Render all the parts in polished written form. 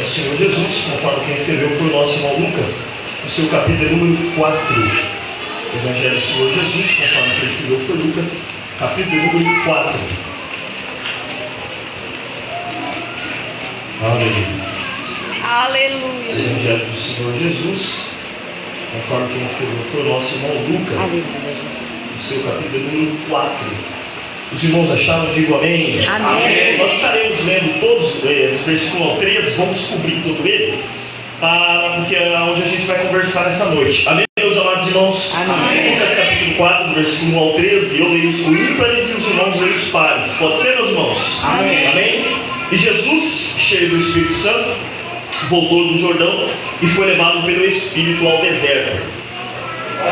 do Senhor Jesus, conforme quem escreveu foi o nosso irmão Lucas, no seu capítulo número 4. O Evangelho do Senhor Jesus, conforme quem escreveu foi Lucas, capítulo número 4. Aleluia. O Evangelho do Senhor Jesus, conforme quem escreveu foi o nosso irmão Lucas, no seu capítulo número 4. Os irmãos acharam? Digo amém. Amém. Nós estaremos lendo todos os versículos 3, vamos cobrir todo ele, porque é onde a gente vai conversar essa noite. Amém, meus amados irmãos? Amém. Lucas capítulo 4, versículo 1 ao 13, eu leio os ímpares e os irmãos leem os pares. Pode ser, meus irmãos? Amém. Amém? E Jesus, cheio do Espírito Santo, voltou do Jordão e foi levado pelo Espírito ao deserto.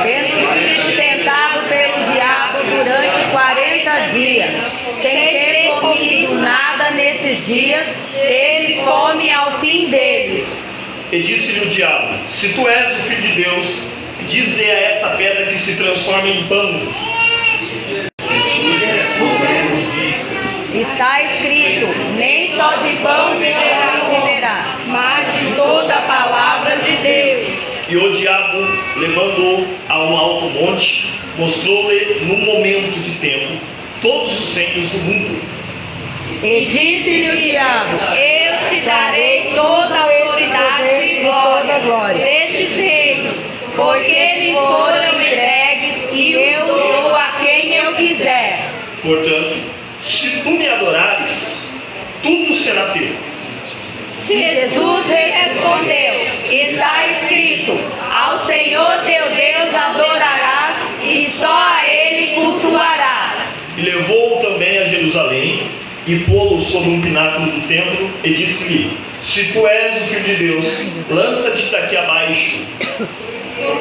Tendo sido tentado pelo diabo durante 40 dias, sem ter comido nada nesses dias, teve fome ao fim deles. E disse-lhe o diabo: se tu és o Filho de Deus, dize a essa pedra que se transforma em pão. Está escrito: nem só de pão viverá, mas de toda a palavra de Deus. E o diabo, levando-o a um alto monte, mostrou-lhe num momento de tempo todos os reinos do mundo. E disse-lhe o diabo: Eu te darei toda a autoridade e glória destes reinos, porque me foram entregues e eu dou a quem eu quiser. Portanto, se tu me adorares, tudo será teu. Jesus lhe respondeu: está escrito: ao Senhor teu Deus adorarás e só a Ele cultuarás. E levou-o também a Jerusalém e pô-lo sobre um pináculo do templo e disse-lhe: se tu és o Filho de Deus, lança-te daqui abaixo.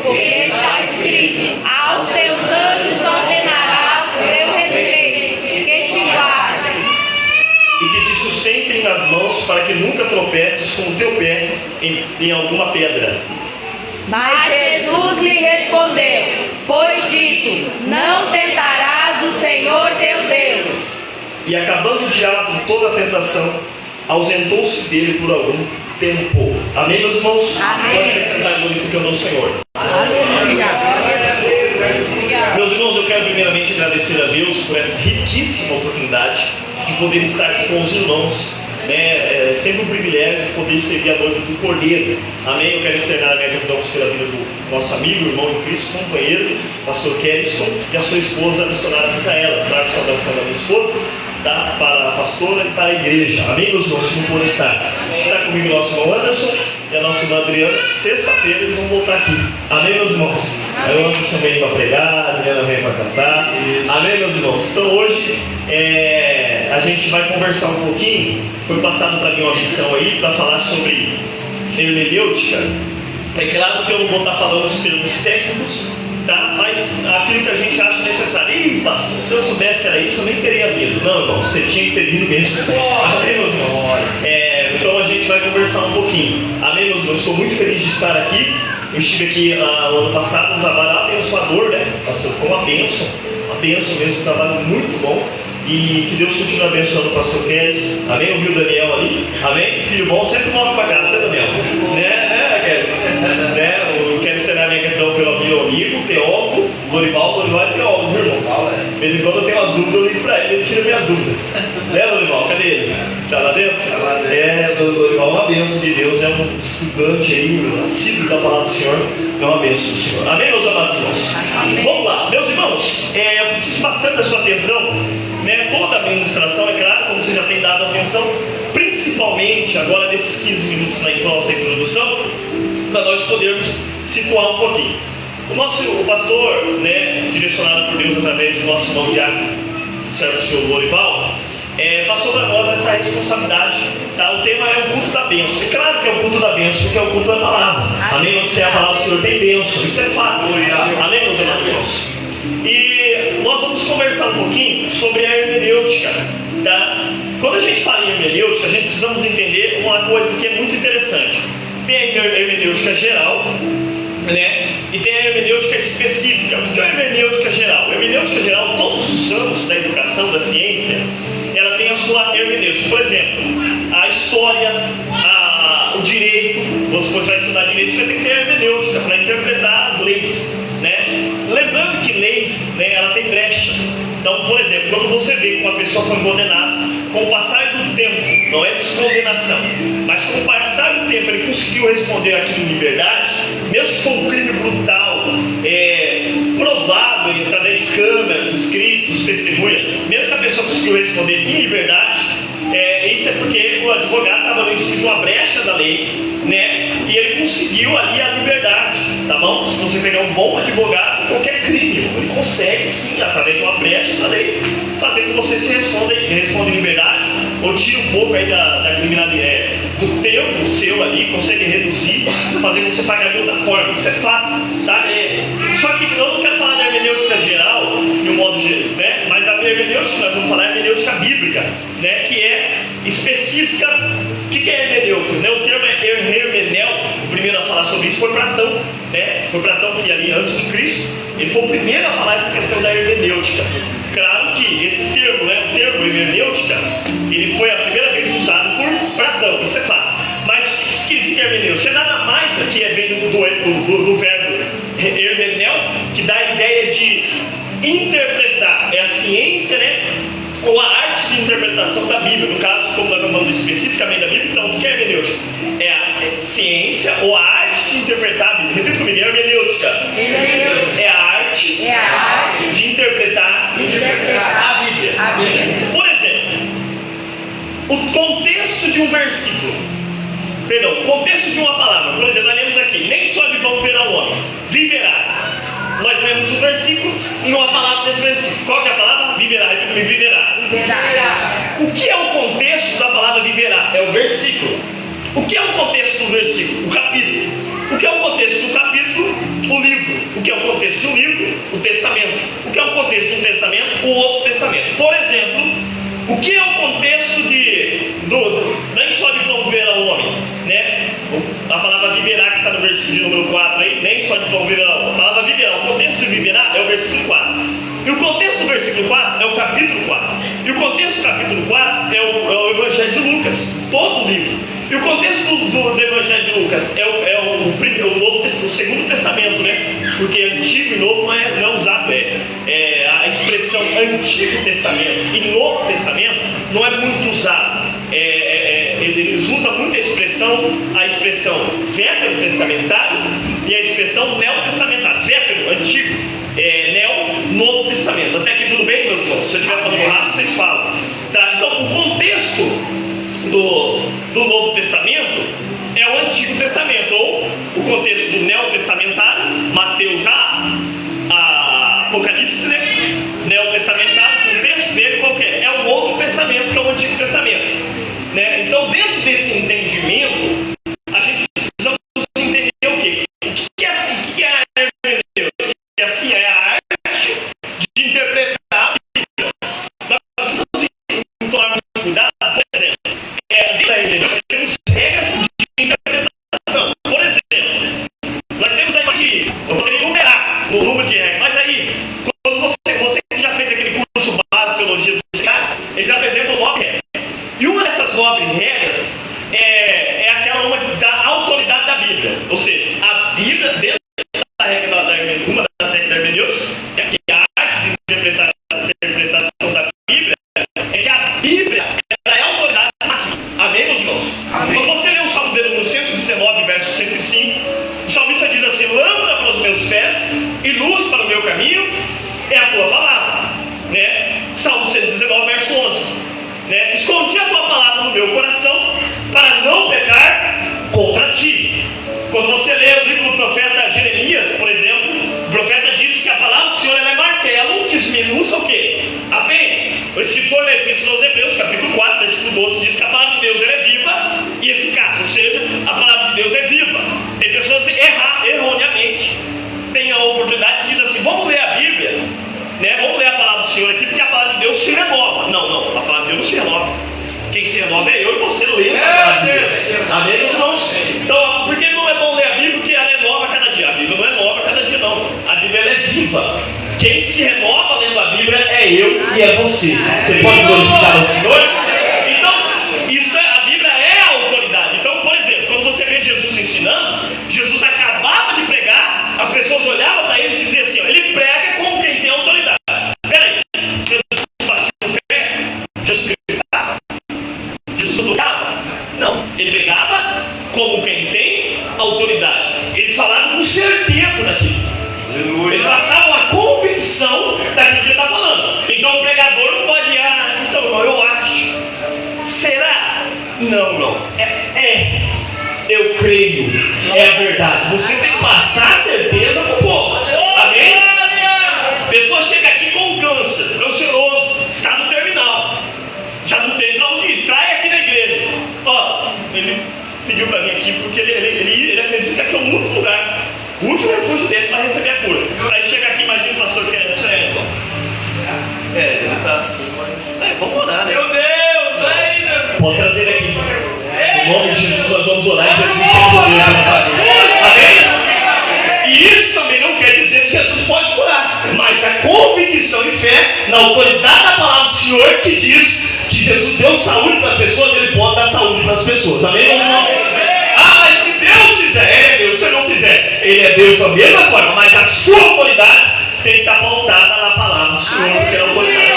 porque está escrito: aos seus anjos ordenará o teu respeito, que te guardem. E que te sustentem nas mãos para que nunca tropeces com o teu pé em alguma pedra. Mas Jesus lhe respondeu: foi dito, não tentarás o Senhor teu Deus. E acabando o diabo toda a tentação, ausentou-se dele por algum tempo. Amém, meus irmãos? Amém. Pode se sentar glorificando ao Senhor. Aleluia. Meus irmãos, eu quero primeiramente agradecer a Deus por essa riquíssima oportunidade de poder estar aqui com os irmãos. É sempre um privilégio de poder servir a noiva do Cordeiro. Amém? Eu quero externar a minha gratidão pela vida do nosso amigo, irmão em Cristo, companheiro, pastor Kellyson, e a sua esposa, a missionária Misaela. Trago saudação da minha esposa, tá? Para a pastora e para a igreja. Amém, meus irmãos? Como pode estar? Está comigo o nosso irmão Anderson e a nossa irmã Adriana. Sexta-feira eles vão voltar aqui. Amém, meus irmãos? Aí o Anderson vem para pregar, a Adriana vem para cantar. Amém, meus irmãos? Então hoje a gente vai conversar um pouquinho. Foi passado para mim uma missão aí para falar sobre hermenêutica. É claro que eu não vou estar falando os termos técnicos, tá? Mas aquilo que a gente acha necessário. Ih, pastor, se eu soubesse era isso, eu nem teria vindo. Não, irmão, você tinha que ter vindo mesmo. Amém, meus irmãos? Então a gente vai conversar um pouquinho. Amém, meus irmãos? Estou muito feliz de estar aqui. Eu estive aqui no ano passado, um trabalho abençoador, né? Pastor, foi uma bênção mesmo, um trabalho muito bom. E que Deus continue abençoando o pastor Kelly. Amém? Ouviu o Daniel ali? Amém? Filho bom sempre volta para casa, né, Daniel? Kelly? Eu quero ensinar minha gratidão pelo meu amigo, teólogo, Dorival é teólogo, viu, irmãos? De vez em quando eu tenho umas dúvidas, eu ligo para ele tira minhas dúvidas. Né, Dorival? Cadê ele? Está lá dentro? O Dorival é uma bênção de Deus, é um estudante aí, nascido da palavra do Senhor, é uma bênção do Senhor. Amém, meus amados irmãos? Amém. Vamos lá, meus irmãos, eu preciso bastante da sua atenção. Toda a ministração, é claro, como você já tem dado atenção, principalmente agora nesses 15 minutos na nossa introdução, para nós podermos situar um pouquinho. O pastor, direcionado por Deus através do nosso irmão diácono, servo do senhor Lorival, passou para nós essa responsabilidade. Tá? O tema é o culto da bênção. É claro que é o culto da bênção, porque é o culto da palavra. Amém? Onde tem a palavra do Senhor tem bênção. Isso é fato. Amém, meus irmãos? E nós vamos conversar um pouquinho sobre a hermenêutica, tá? Quando a gente fala em hermenêutica, a gente precisamos entender uma coisa que é muito interessante. Tem a hermenêutica geral, e tem a hermenêutica específica. O que é a hermenêutica geral? A hermenêutica geral, todos os ramos da educação, da ciência, ela tem a sua hermenêutica. Por exemplo, a história, o foi condenado. Com o passar do tempo, não é descondenação, mas com o passar do tempo ele conseguiu responder aquilo em liberdade, mesmo com um crime brutal, provado através de câmeras, escritos, testemunhas, mesmo que a pessoa conseguiu responder em liberdade, isso é porque o advogado estava no ensino uma brecha da lei, né? E ele conseguiu ali a liberdade, tá bom? Se você pegar um bom advogado, qualquer crime, ele consegue sim, através de uma brecha da lei, fazer com que você se responda em liberdade, ou tire um pouco aí da criminalidade, do tempo seu ali, consegue reduzir, fazer você pagar de outra forma. Isso é fato, tá? Só que eu não quero falar da hermenêutica geral, de um modo geral, né? Mas a hermenêutica que nós vamos falar é a hermenêutica bíblica, né? Que é específica. O que é hermenêutica? Né? O termo é hermenêutica. O primeiro a falar sobre isso foi Platão, né? Foi Platão que ali antes de Cristo, ele foi o primeiro a falar essa questão da hermenêutica. Claro que esse termo, né? O termo hermenêutica, ele foi a primeira vez usado por Platão, isso é fato. Mas o que significa hermenêutica? É nada mais que vem do verbo hermeneu, que dá a ideia de interpretar, é a ciência, né? Ou a arte de interpretação da Bíblia. No caso, como nós estamos falando especificamente da Bíblia, então o que é hermenêutica? É a ciência ou a arte de interpretar a Bíblia. Repita comigo, hermenêutica. É a arte de interpretar a Bíblia. Por exemplo, o contexto de um versículo, perdão, o contexto de uma palavra. Por exemplo, nós lemos aqui, nem só de pão viverá o homem, viverá. Nós lemos um versículo e uma palavra desse versículo. Qual que é a palavra? Viverá. Viverá. O que é o contexto da palavra viverá? É o versículo. O que é o contexto do versículo? O capítulo. O que é o contexto do capítulo? O livro. O que é o contexto do livro? O testamento. O que é o contexto do testamento? O outro testamento. Por exemplo, o que é o contexto nem só de pão viverá o homem, né? A palavra viverá que está no versículo número 4 aí, nem só de pão viverá o homem. A palavra viverá, o contexto de viverá é o versículo 4. E o contexto do versículo 4 é o capítulo 4. E o contexto do capítulo 4 é o Evangelho de Lucas, todo o livro. E o contexto do Evangelho de Lucas é o Novo, o Segundo Testamento, né? Porque Antigo e Novo não é usado, a expressão Antigo Testamento e Novo Testamento não é muito usado. Eles usam muito a expressão veterotestamentário e a expressão neotestamentário. Vétero, antigo, Novo Testamento. Até aqui tudo bem, meus irmãos? Se eu estiver falando rápido, vocês falam. Tá? Então, o contexto do Novo Testamento é o Antigo Testamento, ou o contexto do neotestamentário, Mateus a Apocalipse, né? Neotestamentário, o contexto dele qual que é? É o Outro Testamento, que é o Antigo Testamento. Né? Então, dentro desse entendimento, a gente precisa entender o quê? O que é assim? O que é a hermenêutica? Que assim é a arte de interpretar a Bíblia. Nós precisamos tomar muito cuidado, por exemplo, dentro da hermenêutica, nós temos regras de interpretação. Por exemplo, nós temos aí, eu poderia enumerar o número de regras, mas aí, quando você que já fez aquele curso básico de teologia dos caras, eles apresentam 9 regras. E uma dessas 9 regras é aquela da autoridade da Bíblia. Ou seja, a Bíblia, dentro da regra uma das regras da hermenêutica, é que a arte de interpretação da Bíblia é que a Bíblia é a autoridade máxima. Amém, meus irmãos? Amém. Quando você lê o Salmo número 119, verso 105, o salmista diz assim: lâmpada para os meus pés e luz para o meu caminho é a tua palavra. Né? Salmo 119, verso 11. Né? Escondi a tua palavra no meu coração para não pecar contra ti. Quando você lê o livro do profeta Jeremias, por exemplo, o profeta diz que a palavra do Senhor é martelo que esmiuça o quê? A pena. O escritor da Epístola aos Hebreus, capítulo 4, versículo 12, diz que a palavra de Deus é viva e eficaz, ou seja, a palavra de Deus é viva. Tem pessoas que erroneamente têm a oportunidade de dizer assim: vamos ler a Bíblia, né? Vamos ler a palavra do Senhor aqui, porque a palavra de Deus se renova. Não, a palavra de Deus não se renova. Quem se renova é eu e você lendo a palavra de Deus. Amém, meus irmãos? Então, por que não é bom ler a Bíblia? Porque ela é nova a cada dia. A Bíblia não é nova a cada dia, não. A Bíblia ela é viva. Quem se renova lendo a Bíblia é eu e é você. Você pode glorificar o Senhor? Então, a Bíblia é a autoridade. Então, por exemplo, quando você vê Jesus ensinando, Jesus acabava de pregar, as pessoas olhavam para ele e diziam assim: ó, ele prega como quem tem autoridade. Peraí, Jesus bateu o pé, como quem tem autoridade. Eles falaram com certeza daquilo. Eles passavam a convicção daquilo que ele está falando. Então o pregador não pode ir, então irmão, eu acho. Será? Não. Eu creio. É a verdade. Você tem que passar a certeza para o povo. Amém? A pessoa chega aqui com câncer, canceroso, estado terminal. Já não tem para onde ir. Trai aqui na igreja. Ele pediu para vir aqui porque ele acredita que é o único lugar, o último refúgio dele para receber a cura. Aí chega aqui, imagina o pastor que é isso aí. Ele está assim, mas vamos orar, né? Meu Deus, ainda. Pode trazer ele aqui. No nome de Jesus nós vamos orar e Jesus tem poder para fazer. Amém? E isso também não quer dizer que Jesus pode curar, mas a convicção e fé na autoridade da palavra do Senhor que diz que Jesus deu saúde para as pessoas, ele pode dar saúde para as pessoas. Amém? Mas se Deus fizer, ele é Deus. Se ele não fizer, ele é Deus da mesma forma, mas a sua autoridade tem que estar pautada na palavra do Senhor, que é a autoridade.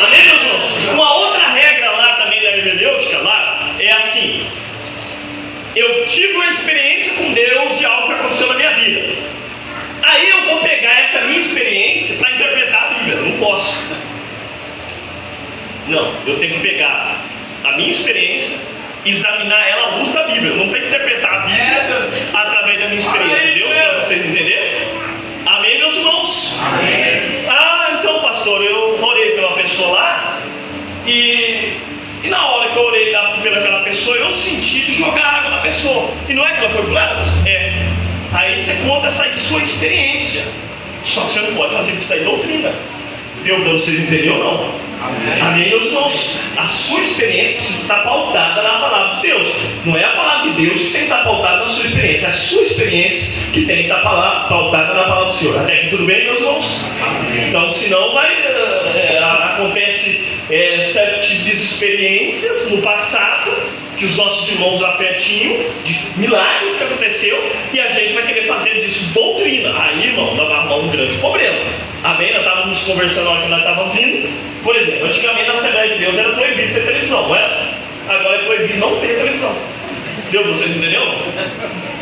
Amém, meus irmãos? Uma outra regra lá também da hermenêutica lá é assim: eu tive uma experiência com Deus de algo que aconteceu na minha vida. Aí eu vou pegar essa minha experiência para interpretar a Bíblia. Não posso. Não, eu tenho que pegar a minha experiência, examinar ela à luz da Bíblia. Eu não tenho que interpretar a Bíblia através da minha experiência. Deus, para vocês entenderem? Amém, meus irmãos? Amém. Então, pastor, eu orei pela pessoa lá e na hora que eu orei pelaquela pessoa, eu senti de jogar água na pessoa. E não é que ela foi curada? Aí você conta essa sua experiência. Só que você não pode fazer isso aí doutrina. Deu para vocês entenderem ou não? Amém, meus irmãos? A sua experiência está pautada na palavra de Deus. Não é a palavra de Deus que tem que estar pautada na sua experiência. É a sua experiência que tem que estar pautada na palavra do Senhor. Até aqui tudo bem, meus irmãos? Então, senão acontece certo tipo de experiências no passado que os nossos irmãos já tinham, de milagres que aconteceu, e a gente vai querer fazer disso doutrina. Aí, irmão, nós vamos arrumar um grande problema. Amém? Nós estávamos conversando na hora que nós estávamos vindo. Por exemplo, antigamente na Assembleia de Deus era proibido ter televisão, não era? Agora é proibido não ter televisão. Deus, vocês entenderam?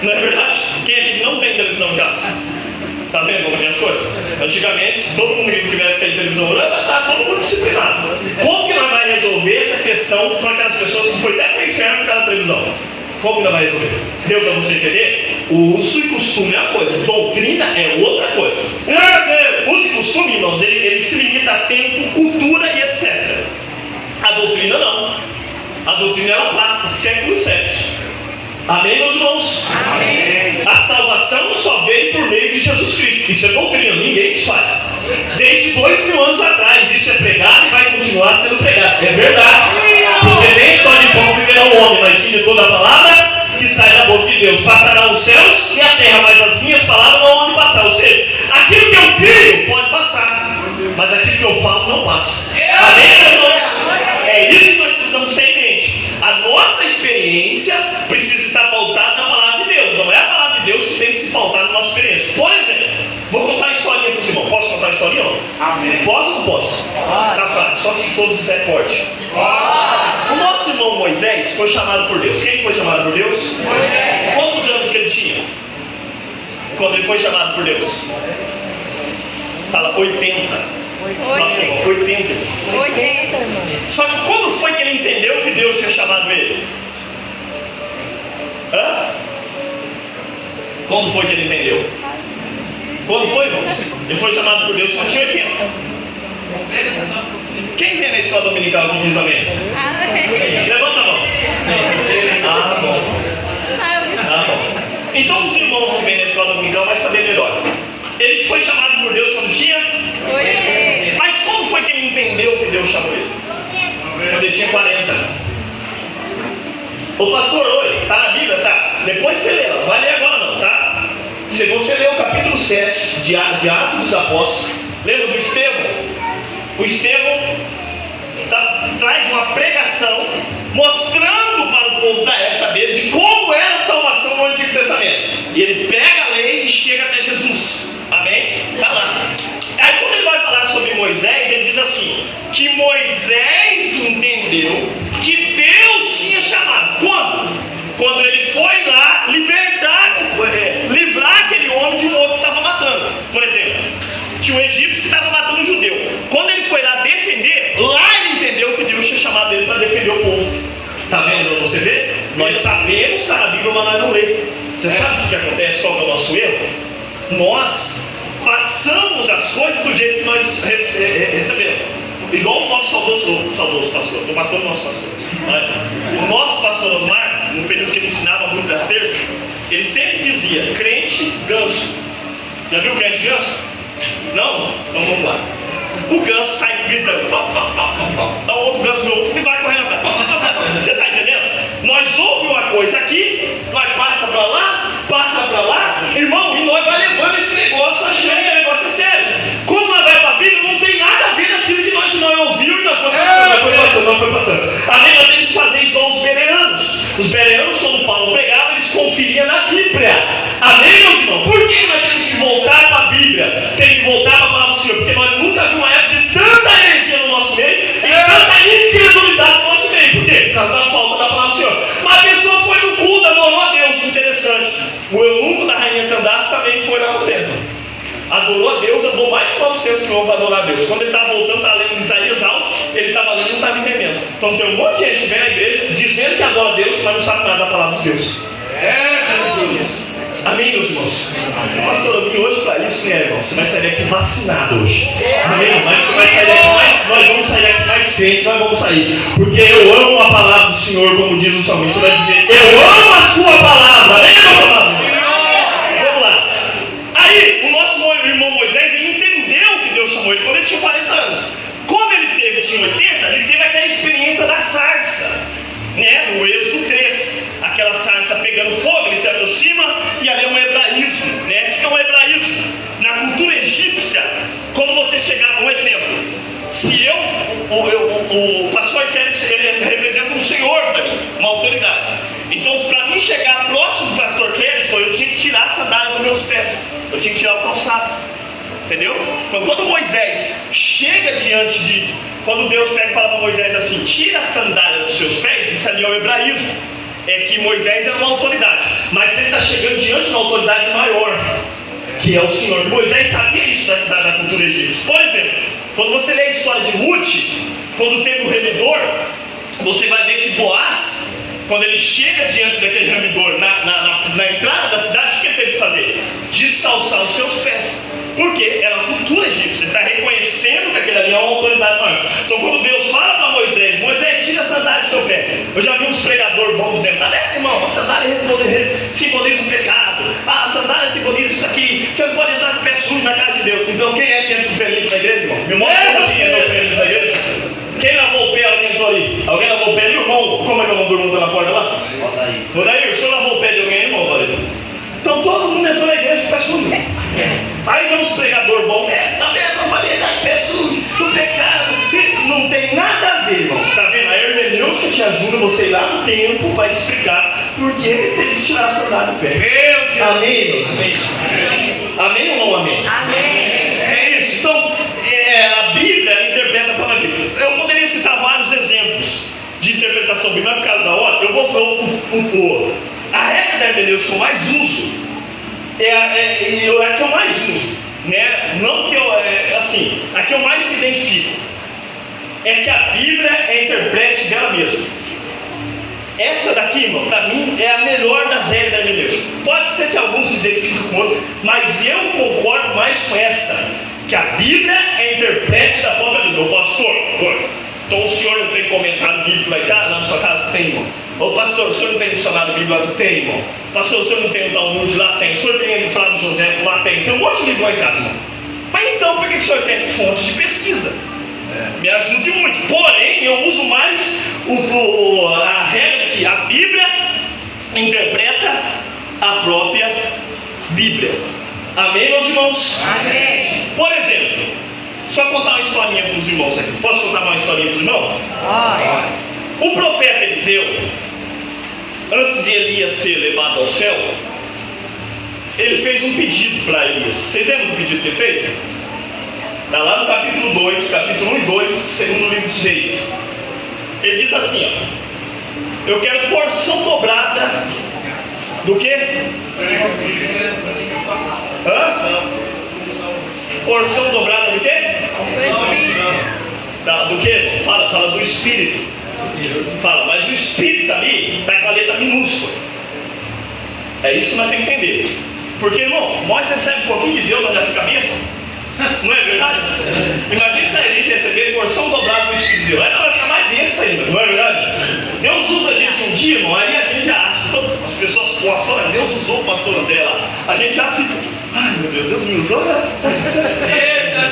Não é verdade? Quem aqui não tem televisão em casa? Está vendo como é as coisas? Antigamente, todo mundo que tivesse televisão, está todo mundo disciplinado. Como que nós vamos resolver essa questão para aquelas pessoas que foi até para o inferno por causa da televisão? Como que nós vamos resolver? Deu para você entender? O uso e costume é uma coisa, doutrina é outra coisa. Uso e costume, irmãos, ele se limita a tempo, cultura e etc. A doutrina não. A doutrina ela passa séculos e séculos. Amém, meus irmãos? Amém. A salvação só veio por meio de Jesus Cristo. Isso é doutrina, ninguém desfaz. Desde 2000 anos atrás, isso é pregado e vai continuar sendo pregado. É verdade. Porque nem só de pão viverá o homem, mas sim de toda a palavra que sai da boca de Deus. Passarão os céus e a terra, mas as minhas palavras não vão passar. Ou seja, aquilo que eu creio pode passar, mas aquilo que eu falo não passa. Amém, meus irmãos? É isso que nós precisamos ter em mente. A nossa experiência precisa estar pautada na palavra de Deus. Não é a palavra de Deus que tem que se pautar na nossa experiência. Por exemplo, vou contar a historinha para os irmãos. Posso contar a historinha? Amém. Posso ou não posso? Tá fácil, só se todos disserem forte. O nosso irmão Moisés foi chamado por Deus. Quem foi chamado por Deus? Moisés. Quantos anos que ele tinha quando ele foi chamado por Deus? Fala 80. 80. Só que quando foi que ele entendeu que Deus tinha chamado ele? Quando foi que ele entendeu? Quando foi, irmãos? Ele foi chamado por Deus quando tinha 80. Quem vem na escola dominical que diz amém? Levanta a mão. Bom. Então os irmãos que vêm na escola dominical vão saber melhor. Ele foi chamado por Deus quando tinha? Mas como foi que ele entendeu que Deus chamou ele? Quando ele tinha 40. O pastor, oi, está na Bíblia, tá? Depois você lê, não vai ler agora não, tá? Se você ler o capítulo 7 de Atos dos Apóstolos, lembra do Estevão? O Estevão traz uma pregação mostrando para o povo da época dele de como era a salvação no Antigo Testamento. E ele pega a lei e chega até Jesus. Amém? Está lá. Aí quando ele vai falar sobre Moisés, ele diz assim, que Moisés entendeu que Deus tinha chamado. Quando? Quando ele sabemos, está na Bíblia, mas nós não lemos. Você sabe o que acontece? Qual é o nosso erro? Nós passamos as coisas do jeito que nós recebemos. Igual o nosso saudoso pastor, estou matando o nosso pastor. O nosso pastor Osmar, no período que ele ensinava muito das terças, ele sempre dizia: crente ganso. Já viu o crente ganso? Não? Então vamos lá. O ganso sai gritando, dá um outro ganso no outro e vai correndo atrás. Você está entendendo? Nós ouvimos uma coisa aqui, nós passa para lá, irmão, e nós vai levando esse negócio achando que o negócio é sério. Quando nós vai para a Bíblia, não tem nada a ver daquilo que nós ouvimos e nós foi passando. Além nós temos que fazer isso com os bereanos. Os bereanos, quando Paulo pregava, eles conferiam na Bíblia. Amém, meus irmãos? Por que nós temos que voltar para a Bíblia? Tem que voltar para a palavra do Senhor, porque nós nunca vimos uma época de tanta heresia no nosso meio e tanta incredulidade no nosso meio. Por quê? Por causa da falta da palavra do Senhor. Mas a pessoa foi no culto, adorou a Deus. Interessante. O eunuco da rainha Candace também foi lá no templo. Adorou a Deus, andou mais de 900 quilômetros para adorar a Deus. Quando ele estava voltando, estava lendo Isaías alto, ele estava lendo e não estava entendendo. Então tem um monte de gente que vem na igreja dizendo que adora a Deus, mas não sabe nada da palavra de Deus. Amém, meus irmãos? Pastor, eu vim hoje para isso, né, irmão? Você vai sair daqui vacinado hoje. Amém? Mas você vai sair daqui mais, nós vamos sair daqui mais crentes, nós vamos sair. Porque eu amo a palavra do Senhor, como diz o salmista. Você vai dizer: eu amo a sua palavra. Amém, meu palavra? Vamos lá. Aí, o nosso irmão Moisés, ele entendeu que Deus chamou ele quando ele tinha 40 anos. Quando ele tinha 80, ele teve aquela experiência da sarça, né? No Êxodo 3. Aquela sarça pegando fogo, ele se aproxima e ali é um hebraísmo, né? O que é um hebraísmo? Na cultura egípcia, quando você chegava, um exemplo, se o pastor Kelly, ele representa um senhor para mim, uma autoridade. Então, para mim chegar próximo do pastor Kelly, eu tinha que tirar a sandália dos meus pés, eu tinha que tirar o calçado, entendeu? Então, quando Moisés chega diante de, quando Deus pega e fala para Moisés assim: tira a sandália dos seus pés, isso ali é o hebraísmo. É que Moisés era uma autoridade, mas ele está chegando diante de uma autoridade maior, que é o Senhor. Moisés sabia isso da cultura egípcia. Por exemplo, quando você lê a história de Ruth, quando teve o remidor, você vai ver que Boaz, quando ele chega diante daquele remidor na entrada da cidade, o que ele teve que fazer? Descalçar os seus pés. Porque era a cultura egípcia. Ele está reconhecendo que aquele ali é uma autoridade maior. Então, quando Deus fala para Moisés: Moisés, tira a sandália do seu pé. Eu já vi uns pregadores bons dizendo: irmão, a sandália simboliza o pecado. A sandália simboliza isso aqui. Você não pode entrar com o pé sujo na casa de Deus. Então, quem é que entra com o pé limpo na igreja, irmão? Me mostra quem entrou com o pé limpo na igreja. Quem lavou o pé? Alguém entrou ali? Alguém lavou o pé? Irmão, como é que é o nome do irmão na porta lá? Rodair, o senhor lavou o pé de alguém, irmão? Então, todo mundo entrou na igreja com o pé sujo. Aí vem uns pregadores bons: tá vendo? Eu falei da pé sujo, do pecado. Não tem nada a ver, irmão. Tá vendo? A hermenêutica te ajuda você ir lá no tempo, vai explicar por que ele teve que tirar a sandália do pé. Meu Deus. Amém, meus amigos? Amém ou não amém? Amém. É isso. Então, a Bíblia interpreta a palavra Bíblia. Eu poderia citar vários exemplos de interpretação bíblica, mas por causa da hora, eu vou falar a regra da hermenêutica que eu mais uso é a que eu mais uso, né? Não que a que eu mais me identifico é que a Bíblia é intérprete dela mesma. Essa daqui, irmão, para mim é a melhor das regras da hermenêutica. Pode ser que alguns se identifiquem com outra, mas eu concordo mais com essa, que a Bíblia é intérprete da própria Bíblia. Ô pastor, então o senhor não tem comentário bíblico lá em casa? Lá na sua casa tem, irmão. Ô pastor, o senhor não tem dicionário bíblico lá? Tem, irmão. Pastor, o senhor não tem o Talmud lá? Tem. O senhor tem o Flávio José lá? Tem. Tem um monte de livro lá em casa, irmão. Mas então, por que o senhor tem fontes de pesquisa? Me ajude muito. Porém, eu uso mais a regra que a Bíblia interpreta a própria Bíblia. Amém, meus irmãos? Amém. Por exemplo, só contar uma historinha para os irmãos aqui. Posso contar uma historinha para os irmãos? O profeta Eliseu, antes de Elias ser levado ao céu, ele fez um pedido para Elias. Vocês lembram do pedido que ele fez? Está lá no capítulo 2, capítulo 1 e 2, segundo livro de Reis. Ele diz assim, ó: eu quero porção dobrada do quê? Porção dobrada do quê? Do quê? Fala do Espírito. Fala, mas o Espírito ali está com a letra letra minúscula. É isso que nós temos que entender. Porque, irmão, nós recebemos um pouquinho de Deus na nossa cabeça. Não é verdade? Imagina se a gente receber porção dobrada do Espírito de Deus. Aí nós vai ficar mais denso ainda, não é verdade? Deus usa a gente um dia, irmão, aí a gente já acha. As pessoas postam, Deus usou o pastor André lá. A gente já fica, ai meu Deus, Deus me usou, né?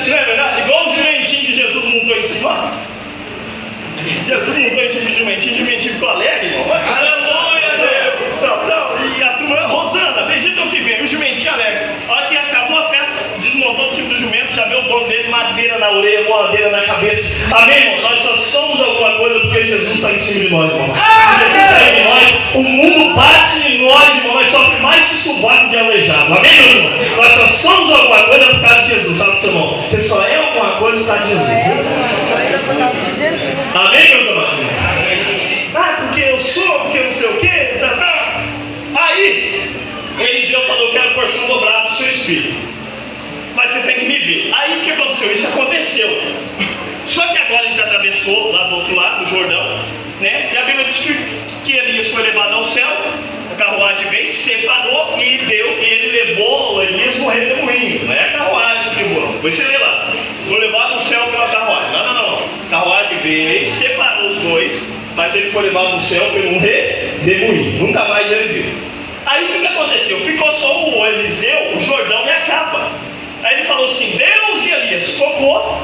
Não é verdade? Igual o jumentinho que Jesus montou em cima. Jesus montou em cima de jumentinho ficou alegre, irmão. Aleluia, Deus! Não, e a turma, Rosana, bendito é o que vem, o jumentinho alegre. A hora que acabou a festa, desmontou de cima do jumento, já veio o dono dele, madeira na orelha, madeira na cabeça. Amém, irmão? Nós só somos alguma coisa porque Jesus está em cima de nós, irmão. Se Jesus sair de nós, o mundo bate em nós, irmão. Nós sofremos mais que sovaco de aleijado. Amém, meu irmão? Nós só somos alguma coisa por causa de Jesus, sabe, seu irmão? Você só é alguma coisa por causa de Jesus, viu? Amém, meus amados? Ah, porque eu sou, porque eu não sei o quê, tá. Aí, Eliseu falou que era porção dobrada do seu espírito. Mas você tem que me ver. Aí o que aconteceu? Isso aconteceu. Só que agora ele já atravessou lá do outro lado, do Jordão, né? E a Bíblia diz que Elias foi levado ao céu, a carruagem veio, separou e ele levou Elias no redemoinho. Não é a carruagem que voou. Depois você lê lá. Foi levado no céu pela carruagem. Não. A carruagem veio, separou os dois, mas ele foi levado no céu pelo redemoinho. Nunca mais ele viu. Aí o que aconteceu? Ficou só o Eliseu, o Jordão e a capa. Aí ele falou assim, Deus e Elias, tocou,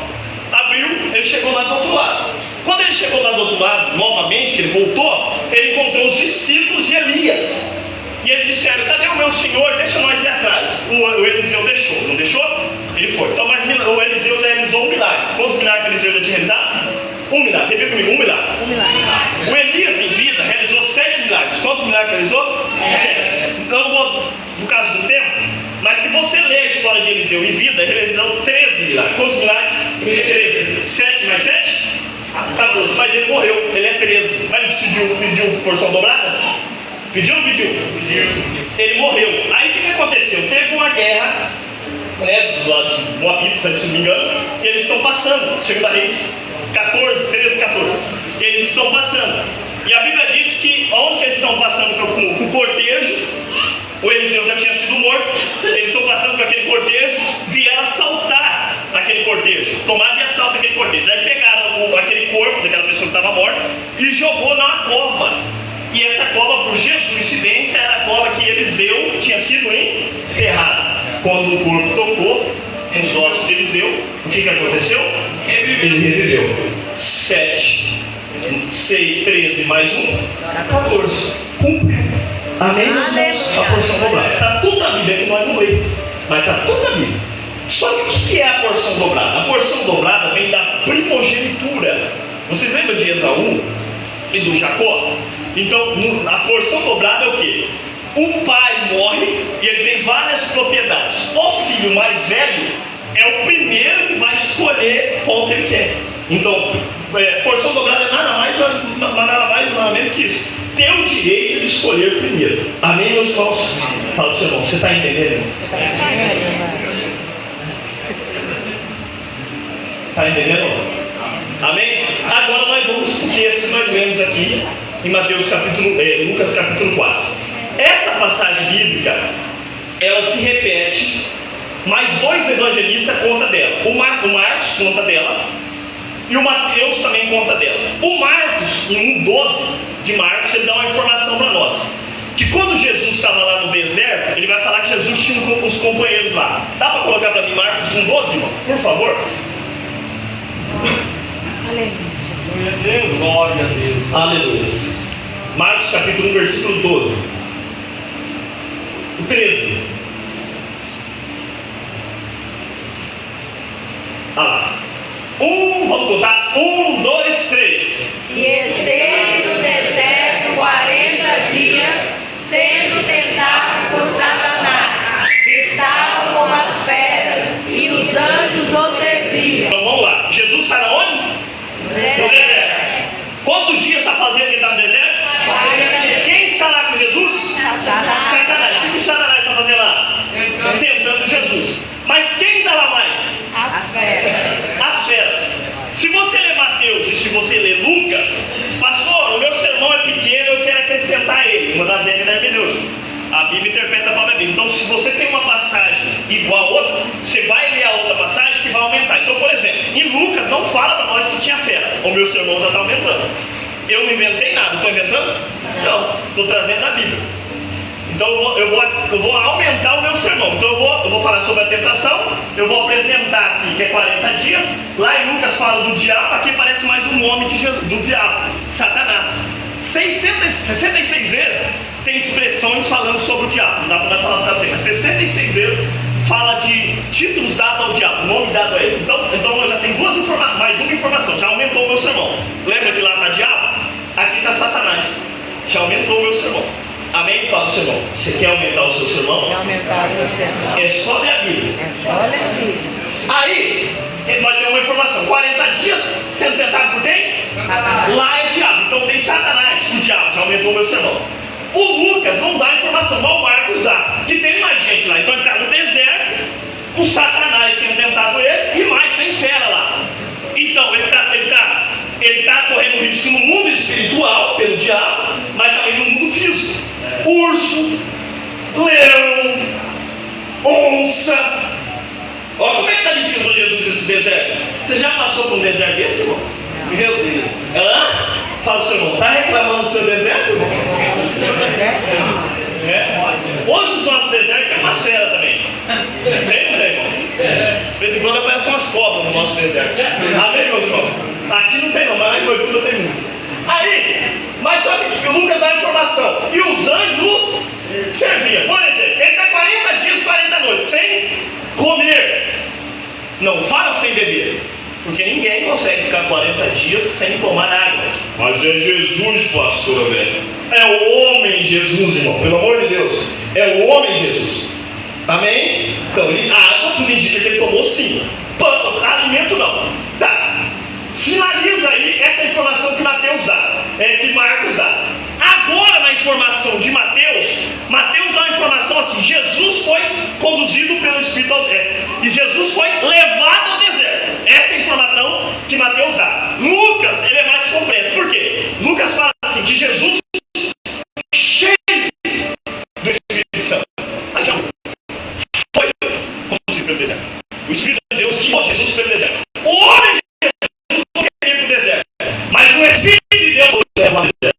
abriu, ele chegou lá do outro lado. Quando ele chegou lá do outro lado, novamente, que ele voltou, ele encontrou os discípulos de Elias. E eles disseram, cadê o meu senhor? Deixa nós ir atrás. O Eliseu deixou, não deixou? Ele foi. Então, mas o Eliseu já realizou um milagre. Quantos milagres o Eliseu já tinha realizado? Um milagre. Repita comigo, um milagre. O Elias, em vida, realizou 7 milagres. Quantos milagres realizou? 7. Então, não vou, por causa do tempo, mas se você ler a história de Eliseu em vida, ele realizou 13 milagres. Quantos milagres? 13. 7 mais 7? 14. Mas ele morreu, ele é 13. Mas ele pediu porção dobrada? Pediu ou não pediu? Ele morreu. Aí o que aconteceu? Teve uma guerra, né, dos lados de Moabita, se não me engano, e eles estão passando. 2 Reis 13, 14. Eles estão passando. E a Bíblia diz que onde eles estão passando com o cortejo, o Eliseu já tinha sido morto, eles estão passando com aquele cortejo, vieram assaltar aquele cortejo, tomar de assalto aquele cortejo. Aí pegaram aquele corpo daquela pessoa que estava morta e jogou na cova. E essa cova, por coincidência, era a cova que Eliseu tinha sido enterrado. Quando o corpo tocou nos ossos de Eliseu, o que aconteceu? Ele reviveu. 7, 6, 13 mais 1, 14. Cumpriu. Amém? A porção dobrada. Está tudo na Bíblia, que nós não lemos, mas está tudo na Bíblia. Só que o que é a porção dobrada? A porção dobrada vem da primogenitura. Vocês lembram de Esaú e do Jacó? Então, a porção dobrada é o quê? O pai morre e ele tem várias propriedades. O filho mais velho é o primeiro que vai escolher qual que ele quer. Então, porção dobrada é nada mais nada menos que isso. Ter o direito de escolher primeiro. Amém, meus irmãos? Fala para o seu irmão, você está entendendo? Está entendendo? Amém? Agora nós vamos para o texto que nós lemos aqui em Lucas capítulo 4. Essa passagem bíblica, ela se repete, mas 2 evangelistas contam dela. O Marcos conta dela e o Mateus também conta dela. O Marcos, em 1:12 de Marcos, ele dá uma informação para nós. Que quando Jesus estava lá no deserto, ele vai falar que Jesus tinha os companheiros lá. Dá para colocar para mim Marcos 1:12, irmão? Por favor. Aleluia. Glória a Deus. Aleluia. Marcos capítulo 1, versículo 12. O 13. Ah lá. Vamos contar. 1, 2, 3. E esteve no deserto 40 dias, sendo tentado por Satanás. Estava como as feras, e os anjos o serviam. Então vamos lá. Jesus está onde? No deserto. Quantos dias está fazendo que ele está no deserto? 40. Quem está lá com Jesus? Satanás. O que o Satanás está fazendo lá? Tentando Jesus. Mas quem está lá mais? As feras. As feras. Se você ler Mateus e se você ler Lucas, pastor, o meu sermão é pequeno, eu quero acrescentar ele. baseado na hermenêutica. A Bíblia interpreta a própria Bíblia. Então, se você tem uma passagem igual a outra, você vai ler a outra passagem que vai aumentar. Então, por exemplo, em Lucas não fala para nós que tinha fera. O meu sermão já está aumentando. Eu não inventei nada, estou inventando? Não, estou trazendo a Bíblia. Então eu vou aumentar o meu sermão. Então eu vou falar sobre a tentação. Eu vou apresentar aqui que é 40 dias. Lá em Lucas fala do diabo. Aqui aparece mais um nome do diabo, Satanás. 66 vezes tem expressões falando sobre o diabo. Não dá para falar para mas 66 vezes fala de títulos dados ao diabo, nome dado a ele. Então eu já tenho mais uma informação. Já aumentou o meu sermão. Lembra que lá está diabo? Aqui está Satanás. Já aumentou o meu sermão. Amém? Fala o seu irmão. Você quer aumentar o seu sermão? Quer aumentar o seu sermão? É só ler a Bíblia. É só ler a Bíblia. Aí, nós temos uma informação. 40 dias sendo tentado por quem? Satanás. Lá é diabo. Então tem Satanás, o diabo. Já aumentou o meu sermão. O Lucas não dá informação, mas o Marcos dá. Que tem mais gente lá. Então ele está no deserto, o Satanás sendo tentado ele, e mais tem fera lá. Então ele está correndo risco no mundo espiritual, pelo diabo, mas também no mundo físico. Urso, leão, onça. Olha como é que está difícil para Jesus esse deserto. Você já passou por um deserto desse, irmão? Meu Deus. Fala pro seu irmão, está reclamando do seu deserto, irmão? Hoje os nossos desertos é uma cera também. Tem, não tem, irmão? De vez em quando aparecem umas cobras no nosso deserto. Amém, meu irmão? Aqui não tem não, mas na cobertura tem muito. Aí, mas só que o Lucas dá a informação. E os anjos serviam. Por exemplo, ele está 40 dias, 40 noites, sem comer. Não fala sem beber. Porque ninguém consegue ficar 40 dias sem tomar água. Mas é Jesus, pastor, velho. É o homem Jesus, irmão. Pelo amor de Deus. É o homem Jesus. Amém? Então, a água tudo indica que ele tomou sim. Alimento não. Tá. Finaliza aí essa informação que Mateus dá. Que Marcos dá. Agora, na informação de Mateus dá uma informação assim: Jesus foi conduzido pelo Espírito ao deserto. E Jesus foi levado ao deserto. Essa é a informação que Mateus dá. Lucas, ele é mais completo. Por quê? Lucas fala assim, que Jesus cheio do Espírito Santo. Foi conduzido pelo deserto. O Espírito de Deus guiou Jesus pelo deserto. O homem de Jesus não queria ir para o deserto. Mas o Espírito de Deus leva ao deserto.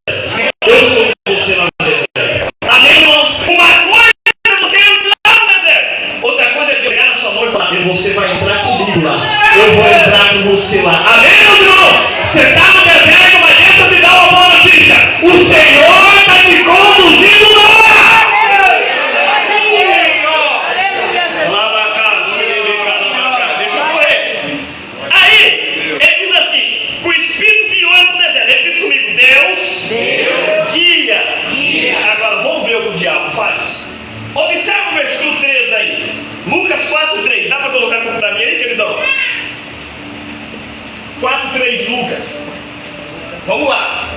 Eu sou você lá no deserto. Amém, irmãos? Uma coisa é você entrar no deserto. Outra coisa é pegar na sua mão e falar: você vai entrar comigo lá. Eu vou entrar com você lá. Amém, meu irmão? Você está no deserto, mas deixa eu te dar uma boa notícia. O Senhor está te conduzindo lá. Deixa eu correr. Aí, ele diz assim: o Espírito guiou ele no deserto. Repita comigo: Deus guia. Agora, vamos ver o que o diabo faz. Observe o versículo 3 aí. Lucas 4:3. Dá para colocar para mim aí, queridão? 4:3 de Lucas. Vamos lá.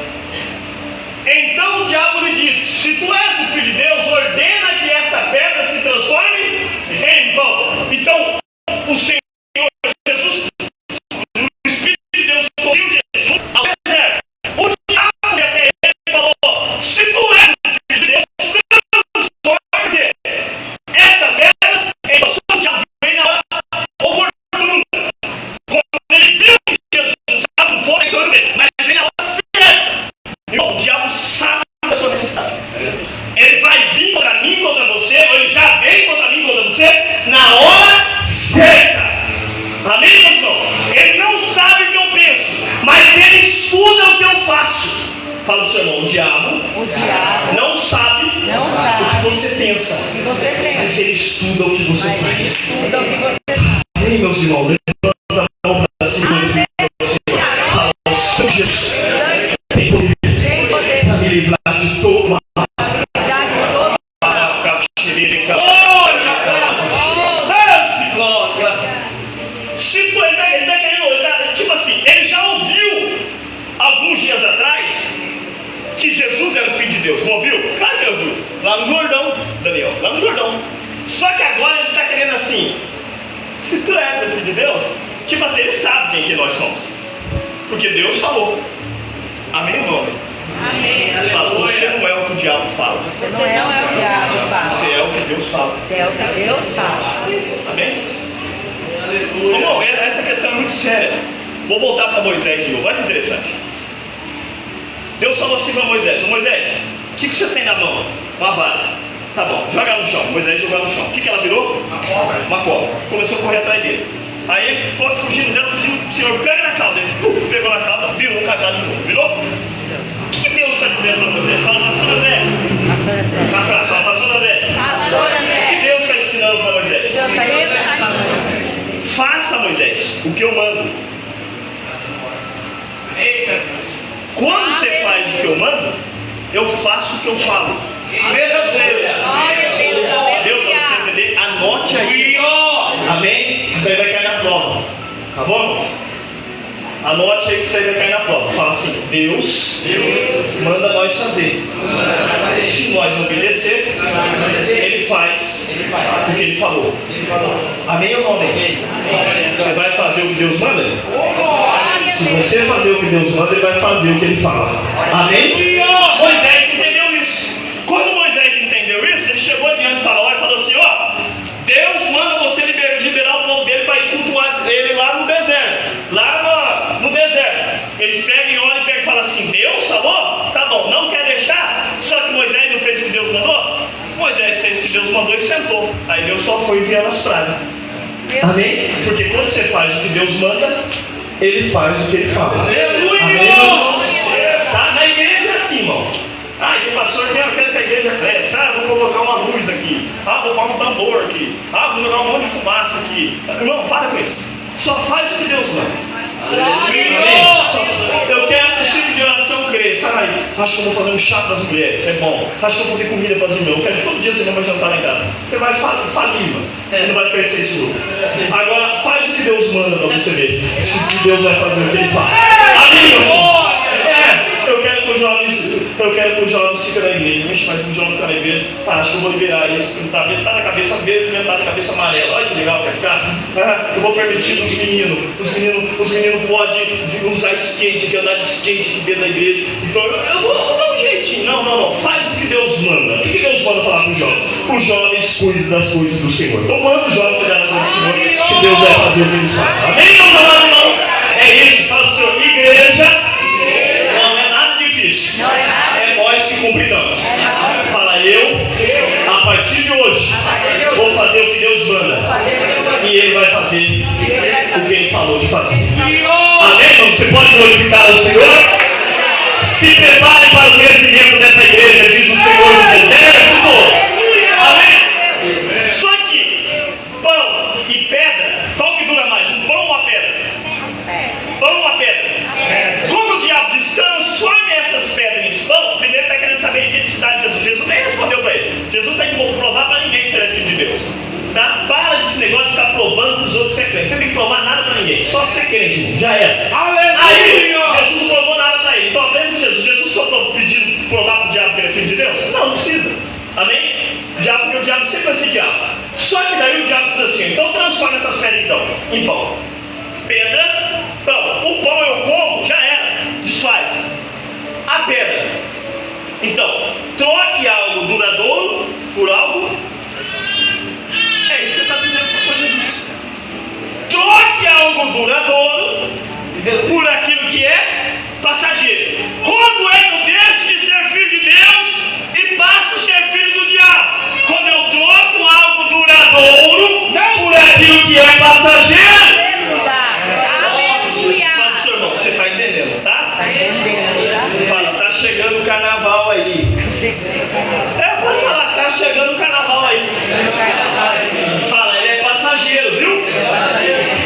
Então o diabo lhe disse: se tu és o Filho de Deus, ordena que esta pedra se transforme em pão. Então, o Senhor Jesus, o Espírito de Deus, conduziu Jesus ao deserto. O diabo até ele falou: se tu és o Filho de Deus, transforme essas pedras em pão. O diabo vem na hora oportuna. Quando ele viu que Jesus estava fora, mas vem na hora certa. O diabo sabe da sua necessidade. Ele vai vir contra mim, contra você, ou ele já veio contra mim, contra você, na hora certa. Amém, meu irmão? Ele não sabe o que eu penso, mas ele estuda o que eu faço. Fala pro seu irmão: o diabo não sabe o que você pensa, mas ele estuda o que você faz. Amém, meus irmãos? Levanta a mão para cima. Fala ao Senhor Jesus. Tem poder para me livrar de todo mal. Se tu ele está querendo, tipo assim, ele já ouviu alguns dias atrás que Jesus era o Filho de Deus. Não ouviu? Claro que ouviu. Lá no Jordão, Daniel, lá no Jordão. Só que agora ele está querendo assim: se tu és o Filho de Deus, tipo assim, ele sabe quem que nós somos. Porque Deus falou. Amém, irmão? Fala, você não é o que o diabo fala. Você não é o diabo, fala. Você é o que Deus fala. Você é o que Deus fala. Amém? Bom, essa questão é muito séria. Vou voltar para Moisés de novo. Olha que interessante. Deus falou assim para Moisés: Moisés, o que você tem na mão? Uma vara. Tá bom, joga no chão. Moisés jogou no chão. O que ela virou? Uma cobra. Começou a correr atrás dele. Aí ele pode fugindo dela, fugindo. O Senhor pega na cauda. Ele pegou na cauda, virou um cajado de novo. Virou? O que Deus está dizendo para Moisés? Fala, pastor André. Fala, pastor André. O que Deus está ensinando para Moisés? Faça, Moisés, o que eu mando. Quando você faz o que eu mando, eu faço o que eu falo. Deu para você entender? Anote aí. Amém? Isso aí vai cair na prova. Tá bom? Anote aí que isso aí vai cair na prova. Fala assim: Deus manda nós fazer. Se nós obedecer, Ele faz o que Ele falou. Amém ou não amém? Você vai fazer o que Deus manda? Se você fazer o que Deus manda, Ele vai fazer o que Ele fala. Amém? Moisés entendeu isso. Quando Moisés entendeu isso, ele chegou diante do faraó e falou assim: ó, Deus manda você liberar o povo dele para ir cultuar ele lá no deserto. Lá no deserto. Eles pegam e olham e falam assim: Deus falou? Tá bom, não quer deixar? Só que Moisés não fez o que Deus mandou? Moisés fez o que Deus mandou e sentou. Aí Deus só foi enviando as pragas. Amém? Porque quando você faz o que Deus manda, Ele faz o que Ele fala. Amém? Tá? Na igreja é assim, irmão. O pastor quer que a igreja cresça. Vou colocar uma luz aqui. Vou pôr um tambor aqui. Vou jogar um monte de fumaça aqui. Irmão, para com isso. Só faz o que Deus manda. Eu quero que o ciclo de oração cresça. Acho que eu vou fazer um chá para as mulheres. É bom. Acho que eu vou fazer comida para as irmãs. Eu quero que todo dia você vai jantar lá em casa. Você vai falir, mano. Não vai crescer isso. Agora, faz o que Deus manda para você ver. Se Deus vai fazer o que Ele fala. Amém, eu quero que os jovens fiquem na igreja. Mas o jovem fica na igreja. Acho que eu vou liberar isso. Ele tá na cabeça verde, ele tá na cabeça amarela. Olha que legal, quer ficar. Eu vou permitir os meninos podem usar skate, que andar de skate dentro da igreja. Então eu vou dar um jeitinho. Não. Faz o que Deus manda. O que Deus manda falar para os jovens? Os jovens cuidem das coisas do Senhor. Então manda os jovens cuidar das coisas do Senhor, que Deus vai fazer o que eles fazem. Amém, meus amados irmãos? É isso. Fala para o Senhor: igreja não é nada difícil. É nós que complicamos. Fala: eu, a partir de hoje, vou fazer o que Deus manda. E Ele vai fazer o que Ele falou de fazer. Amém, irmão? Você pode glorificar o Senhor? Se prepare para o crescimento dessa igreja, diz o Senhor dos Exércitos. Amém? Só que pão e pedra, qual que dura mais? Um pão ou uma pedra? Pão ou uma pedra? Quando o diabo diz: transforme essas pedras em pão, primeiro está querendo saber a identidade de Jesus. Jesus nem respondeu para ele. Jesus tem que provar para ninguém que você é filho de Deus. Tá? Para desse negócio de ficar provando para os outros ser crentes. Você tem que provar nada para ninguém. Só ser crente, irmão. Já era. Aí Jesus não provou nada para ele. Então aprende com Jesus. Jesus só pedindo provar para o diabo que ele é filho de Deus? Não precisa. Amém? Porque o diabo sempre vai ser diabo. Só que daí o diabo diz assim: então transforma essas pedras então em pão. Pedra, pão. O pão eu como, já era. Desfaz. A pedra. Então, troque algo duradouro por algo. É isso que você está dizendo para Jesus. Troque algo duradouro por aquilo que é passageiro. Quando eu deixo de ser filho de Deus e passo a ser filho do diabo? Quando eu troco algo duradouro por aquilo que é passageiro. Mas, seu irmão, você está entendendo, tá? Está entendendo. Fala: tá chegando o carnaval aí. Pode falar: tá chegando o carnaval aí. Fala: ele é passageiro, viu?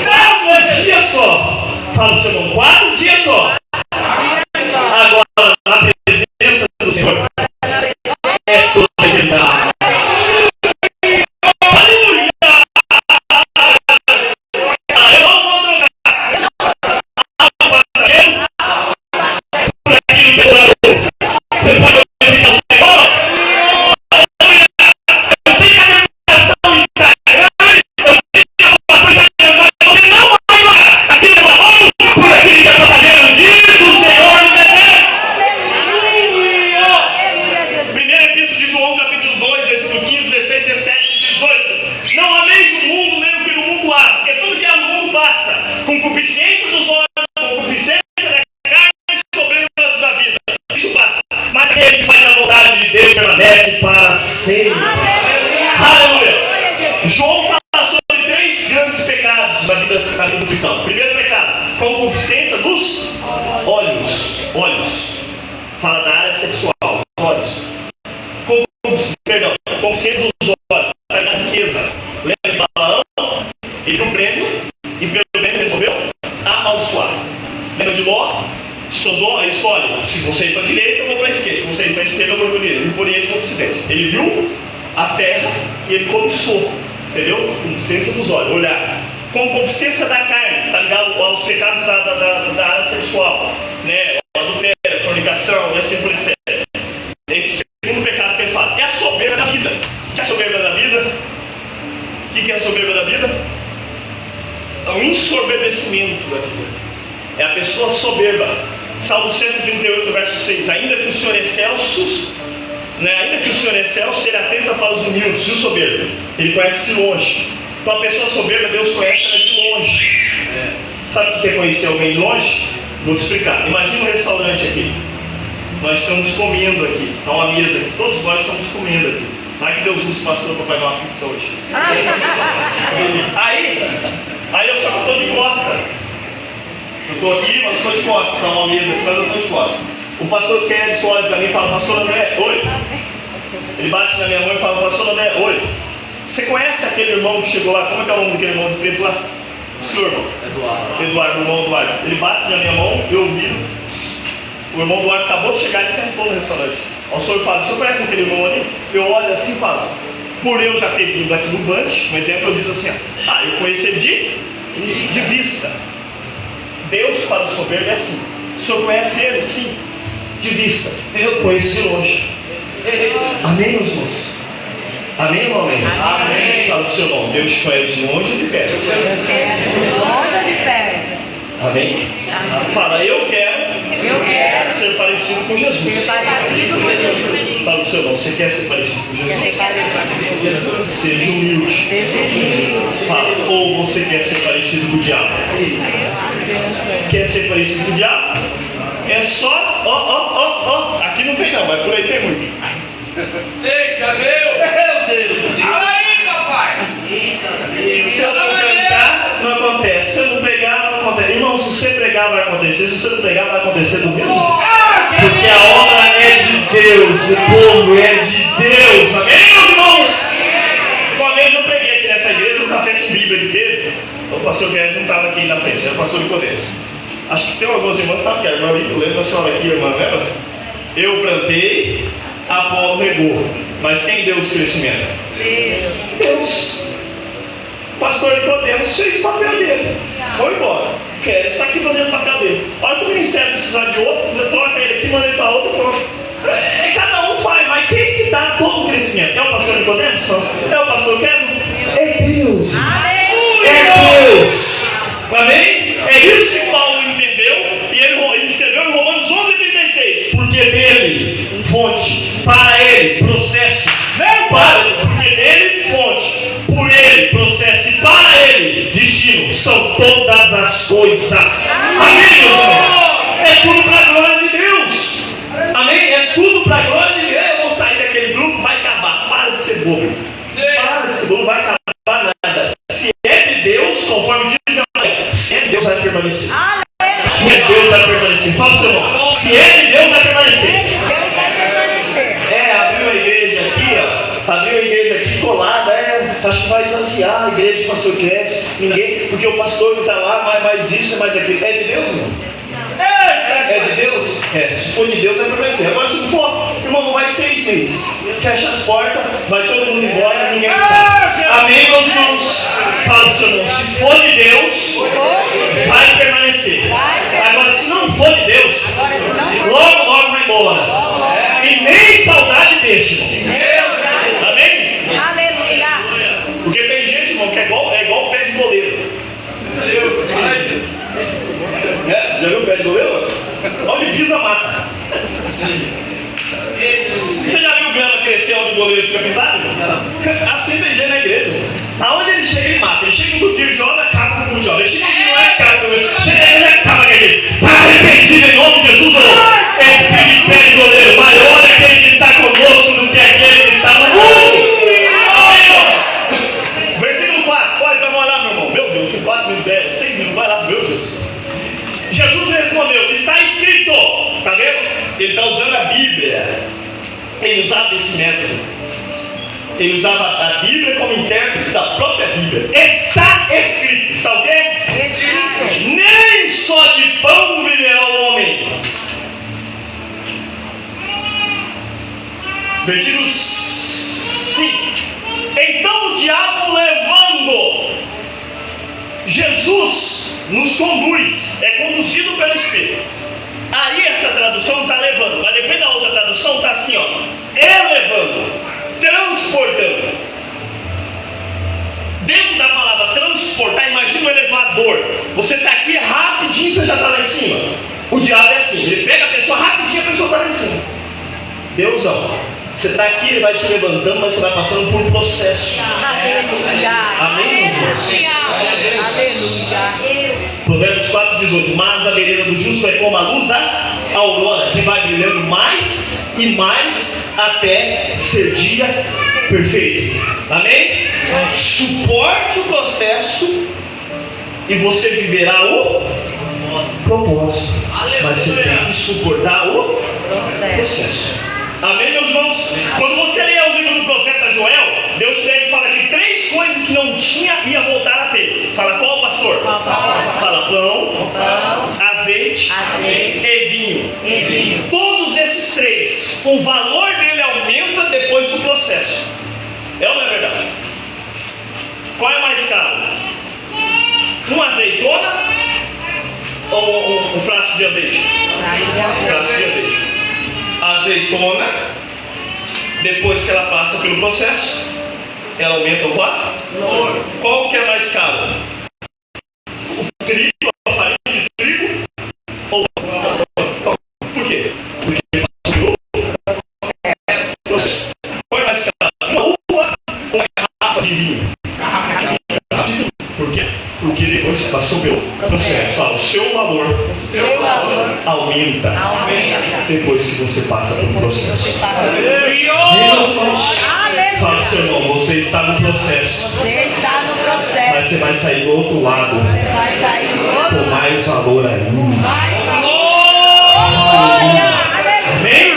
4 dias só. Fala pro seu irmão: 4 dias só. Agora, na presença do Senhor, é toda a eternidade. Aleluia! Eu não vou trocar algo passageiro por aquilo que eu dou. Você pode verificar o Senhor? Eu sei que a meditação está grande. Eu sei que a preocupação está grande. Mas você não vai aquilo que eu dou por aquilo que é passageiro. concupiscência dos olhos, concupiscência da carne, soberba da vida. Isso passa. Mas aquele que faz a vontade de Deus permanece para sempre. Aleluia! João fala sobre 3 grandes pecados na vida do cristão. Primeiro pecado, concupiscência dos olhos. Fala da área sexual, olhos. Concupiscência dos olhos, da riqueza. Lembra de Balaão? Ele viu um prêmio e pelo prêmio resolveu amaldiçoar. Lembra de Ló? Sodoma, escolhe. Se você ir para a direita, eu vou para a esquerda. Se você ir para a esquerda, eu vou para a direita. E por oriente, eu vou para o ocidente. Ele viu a terra e ele cobiçou. Entendeu? Concupiscência dos olhos, olhar. Concupiscência da carne, está ligado aos pecados da área sexual, né? Adultério, fornicação, e assim por diante. Esse segundo pecado que ele fala. É a soberba da vida. O que é a soberba da vida? O que é a soberba da vida? É um ensoberbecimento da vida. É a pessoa soberba. Salmo 138, verso 6. Ainda que o Senhor excelsos, ainda que o Senhor excelso, ele atenta para os humildes. E o soberbo? Ele conhece de longe. Então a pessoa soberba, Deus conhece ela de longe. Sabe o que é conhecer alguém de longe? Vou te explicar. Imagina um restaurante aqui. Nós estamos comendo aqui. Está uma mesa aqui. Todos nós estamos comendo aqui. Não é que Deus usa o pastor para pagar uma pizza hoje. Aí eu só estou de costa. Eu estou aqui, mas estou de costas. Está uma mesa aqui, mas eu estou de costas. O pastor Kércio olha para mim e fala: pastor André, oi. Ele bate na minha mão e fala: pastor André, oi. Você conhece aquele irmão que chegou lá? Como é que é o nome daquele irmão de preto lá? O senhor, irmão? Eduardo, o irmão Eduardo. Ele bate na minha mão, eu viro. O irmão Eduardo acabou de chegar e sentou no restaurante. O senhor fala: o senhor conhece aquele irmão ali? Eu olho assim e falo: por eu já ter vindo aqui no Bunch, um exemplo, eu digo assim: eu conheci ele de vista. Deus para o soberbo é assim. O senhor conhece ele? Sim. De vista. Eu conheço de longe. Amém, meus irmãos? Amém ou amém? Amém. Fala para o seu irmão: Deus te conhece de longe ou de perto? De longe ou de perto? Amém? Fala: eu quero ser parecido com Jesus. Ser parecido com Jesus. Fala para o seu irmão: você quer ser parecido com Jesus? Seja humilde. Fala: ou você quer ser parecido com o diabo? Quer ser parecido com o diabo? É só, aqui não tem não, mas por aí tem muito. Eita, meu Deus! Fala aí, papai! Se eu não cantar, não acontece. Se eu não pregar, não acontece. Irmão, se você pregar, vai acontecer. Se você não pregar, vai acontecer do mesmo jeito. Porque a obra é de Deus, o povo é de Deus. Amém, meus irmãos? Uma vez eu preguei aqui nessa igreja, um café com Bíblia que teve. O pastor Guedes não estava aqui na frente, era o pastor Nicodemos. Acho que tem algumas irmãs que estavam aqui. A irmã Lívia, lembra a senhora aqui, irmã, lembra? Eu plantei, Apolo regou. Mas quem deu o crescimento? Deus. O pastor Nicodemos fez o papel dele. Foi embora. Quer estar aqui fazendo o papel dele. Olha que o ministério precisar de outro, troca ele aqui, manda ele para outro, pronto. Cada um faz, mas quem que dá todo o crescimento? É o pastor Nicodemos? É o pastor Kevin? É Deus. É Deus. Amém? É isso que Paulo entendeu e ele escreveu em Romanos 11:36. Porque dele, fonte, para ele, processo, não para ele, porque dele, fonte, por ele, processo e para ele, destino, são todas as coisas. Amém, meu Senhor? É tudo para a glória de Deus. Amém? É tudo para a glória de Deus. Eu vou sair daquele grupo, vai acabar. Para de ser bobo. Para de ser bobo, vai acabar nada. Se é de Deus, conforme diz a Bíblia, se é de Deus, vai permanecer. Se é de Deus, vai permanecer. Fala pro seu irmão: se é de Deus, vai permanecer. Abriu a igreja aqui, ó. Abriu a igreja aqui colada, acho que vai saciar a igreja de pastor Cresce. Ninguém, porque o pastor que está lá, mais isso, mais aquilo. É de Deus, irmão? É de Deus? Se for de Deus, vai permanecer. Agora, se não for, irmão, não vai 6 meses. Fecha as portas, vai todo mundo embora, ninguém sabe. Amém, meus irmãos? Fala pro seu irmão: se for de Deus, vai permanecer. Agora, se não for de Deus, logo vai embora. E nem saudade deixa, irmão. Amém? Aleluia. Porque tem gente, irmão, que é igual pé de goleiro. Já viu o pé de goleiro? Onde pisa, mata. Você já viu grama crescer onde o quando ele fica pisado? Assim tem gente na igreja. Aonde ele chega, ele mata. Ele chega no tio jovem, acaba com o jovem. Ele chega no não é acaba com ele. Chega ele acaba com ele. Arrependido em nome de Jesus. Espírito perdoeiro, maior é aquele que está conosco do que aquele que está no mundo. Versículo 4. Pode para olhar, meu irmão. Meu Deus, 4 mil, 10, 6 mil, vai lá, meu Deus. Jesus respondeu, está escrito. Está vendo? Ele está usando a Bíblia. Ele usava esse método. Ele usava a Bíblia como intérprete da própria Bíblia. Está escrito. Está o quê? Escrito. Nem só de pão viverá o homem. Versículo 5. Então o diabo levando, Jesus nos conduz, é conduzido pelo Espírito. Aí essa tradução está levando, mas depois da outra tradução está assim, ó, elevando, transportando. Dentro da palavra transportar, imagina um elevador. Você está aqui rapidinho, você já está lá em cima. O diabo é assim, ele pega a pessoa rapidinho, a pessoa está lá em cima. Deusão. Você está aqui, ele vai te levantando, mas você vai passando por um processo. Aleluia. Amém, Jesus? Aleluia. Provérbios 4,18. Mas a vereda do justo é como a luz da aurora, que vai brilhando mais e mais até ser dia perfeito. Amém? Suporte o processo e você viverá o propósito. Mas você tem que suportar o processo. Amém, meus irmãos? Quando você lê o livro do profeta Joel, Deus fala que 3 coisas que não tinha ia voltar a ter. Fala qual, pastor? Fala pão, azeite e vinho. Todos esses 3, o valor dele aumenta depois do processo. É ou não é verdade? Qual é mais caro? Uma azeitona ou um frasco de azeite? Frasco de azeite. Azeitona, depois que ela passa pelo processo, ela aumenta o valor. Qual que é mais caro? O trigo, a farinha de trigo ou por quê? Porque passou pelo processo. Qual é mais caro? Uma uva ou uma garrafa de vinho? Por quê? Porque depois que passou pelo processo, o seu valor aumenta depois que você passa pelo processo. Fala pro seu irmão, você está no processo. Mas você vai sair do outro lado com mais valor ainda. Amém?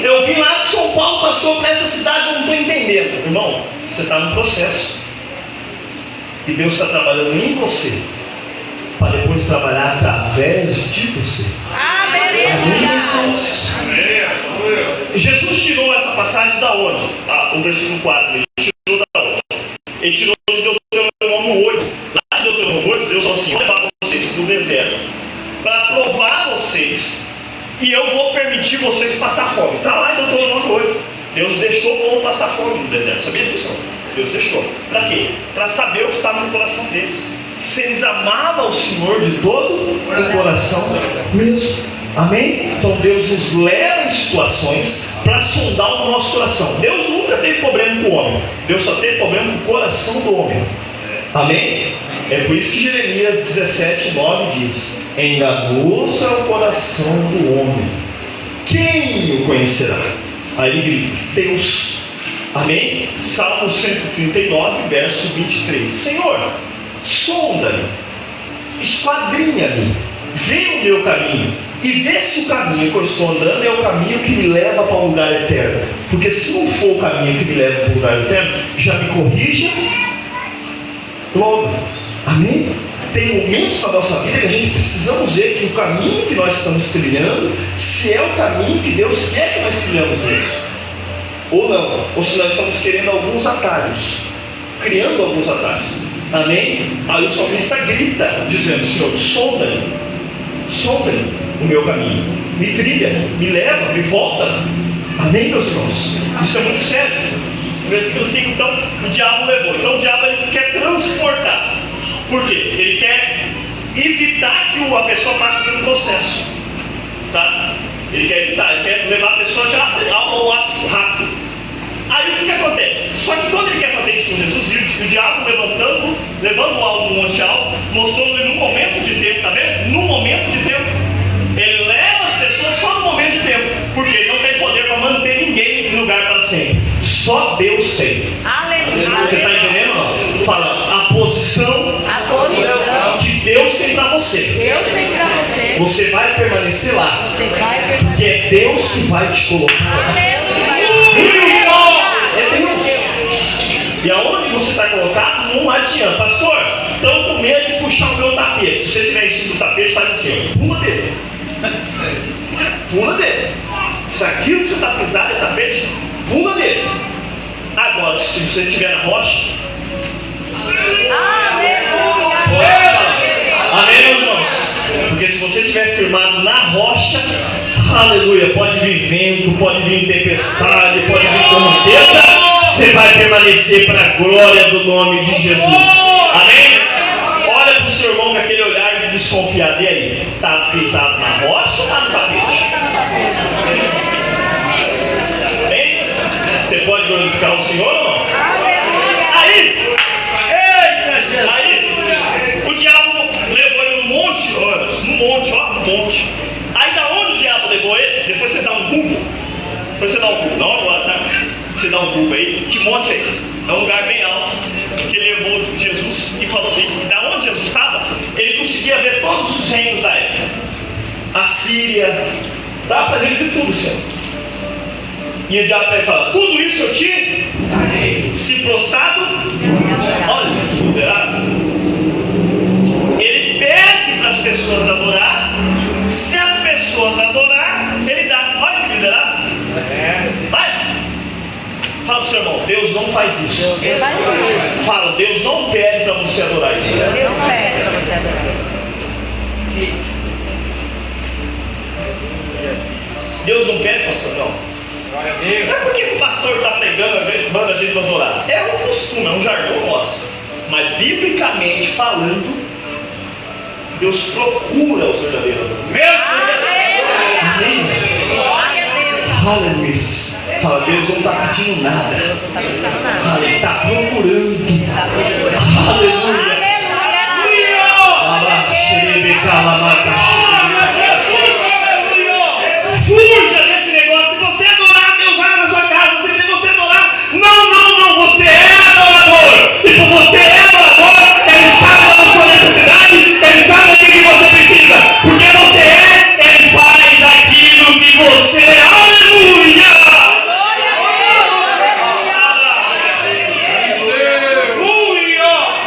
Eu vim lá de São Paulo, passou por essa cidade, eu não estou entendendo. Irmão, você está no processo. E Deus está trabalhando em você para depois trabalhar através de você. Amém. Jesus tirou essa passagem da onde? O versículo 4. Ele tirou da onde? Ele tirou de Deuteronômio 8. Lá em Deuteronômio 8, Deus falou assim: vou levar vocês para o deserto para provar vocês, e eu vou permitir vocês passar fome. Está lá em Deuteronômio 8. Deus deixou o povo passar fome no deserto. Sabia disso? Deus deixou. Para quê? Para saber o que estava no coração deles. Se eles amavam o Senhor de todo o coração mesmo. Amém? Então Deus nos leva em situações para sondar o nosso coração. Deus nunca teve problema com o homem. Deus só teve problema com o coração do homem. Amém? É por isso que Jeremias 17:9 diz: enganoso é o coração do homem, quem o conhecerá? Aí ele grita: Deus. Amém? Salmo 139, verso 23. Senhor, sonda-me, esquadrinha-me, vê o meu caminho e vê se o caminho que eu estou andando é o caminho que me leva para o lugar eterno. Porque se não for o caminho que me leva para o lugar eterno, já me corrija logo. Amém? Tem momentos na nossa vida que a gente precisamos ver que o caminho que nós estamos trilhando, se é o caminho que Deus quer que nós trilhamos mesmo. Ou não, ou se nós estamos querendo alguns atalhos, criando alguns atalhos. Amém? Aí o salmista grita, dizendo: Senhor, sonda-me o meu caminho, me trilha, me leva, me volta. Amém, meus irmãos? Isso é muito sério. No versículo 5, então, o diabo levou. Então o diabo ele quer transportar. Por quê? Ele quer evitar que a pessoa passe pelo processo. Tá? Ele quer evitar, ele quer levar a pessoa já ao ápice rápido. Aí o que acontece? Só que quando ele quer fazer isso com Jesus, e o diabo levando algo no monte alto, mostrou-lhe num momento de tempo, tá vendo? Num momento de tempo. Ele leva as pessoas só no momento de tempo, porque ele não tem poder para manter ninguém em lugar para sempre. Só Deus tem. Aleluia. Você está entendendo? Não? Fala, a posição que Deus tem para você. Deus tem pra você. Você vai permanecer lá. Você vai permanecer. Porque é Deus que vai te colocar. É Deus. E aonde você está colocado, não adianta. Pastor, estão com medo de puxar o meu tapete. Se você estiver em cima do tapete, faz assim, pula dele. Pula dele. Se aquilo que você está pisando é tapete, pula dele. Agora, se você estiver na rocha, amém, meus irmãos? Porque se você estiver firmado na rocha, aleluia, pode vir vento, pode vir tempestade, pode vir tormenta, você vai permanecer para a glória do nome de Jesus. Amém? Olha para o seu irmão com aquele olhar de desconfiado. E aí? Está pisado na rocha ou está no tapete? Amém? Você pode glorificar o Senhor ou não? Aí, o diabo levou ele no monte. Aí da onde o diabo levou ele? Depois você dá um Google. Não, agora tá? Você dá um Google aí. Que monte é esse? É um lugar bem alto. Que ele levou Jesus e falou dele. E da onde Jesus estava, ele conseguia ver todos os reinos da época. A Síria. Dá para ele ver tudo, Senhor. E o diabo vai falar, tudo isso eu te darei. Se prostrado, olha que miserável. Ele pede para as pessoas adorar. Se as pessoas adorar, ele dá. Olha que miserável. Vai. Fala pro seu irmão, Deus não faz isso. Fala, Deus não pede para você adorar ele. Deus pede para você adorar. Deus não pede, pastor, não. Não é porque o pastor está pregando, manda a gente adorar. É um costume, é um jargão nosso. Mas biblicamente falando, Deus procura os verdadeiros. Meu Deus! Amém? Aleluia! Fala, Deus não está pedindo nada. Fala, Ele está procurando. Aleluia! Fuja desse negócio. Se você adorar Deus lá na sua casa, se você adorar, não, você é adorador. E por você é adorador, Ele sabe da sua necessidade, Ele sabe do que você precisa. Porque você Ele faz aquilo que você é. Aleluia!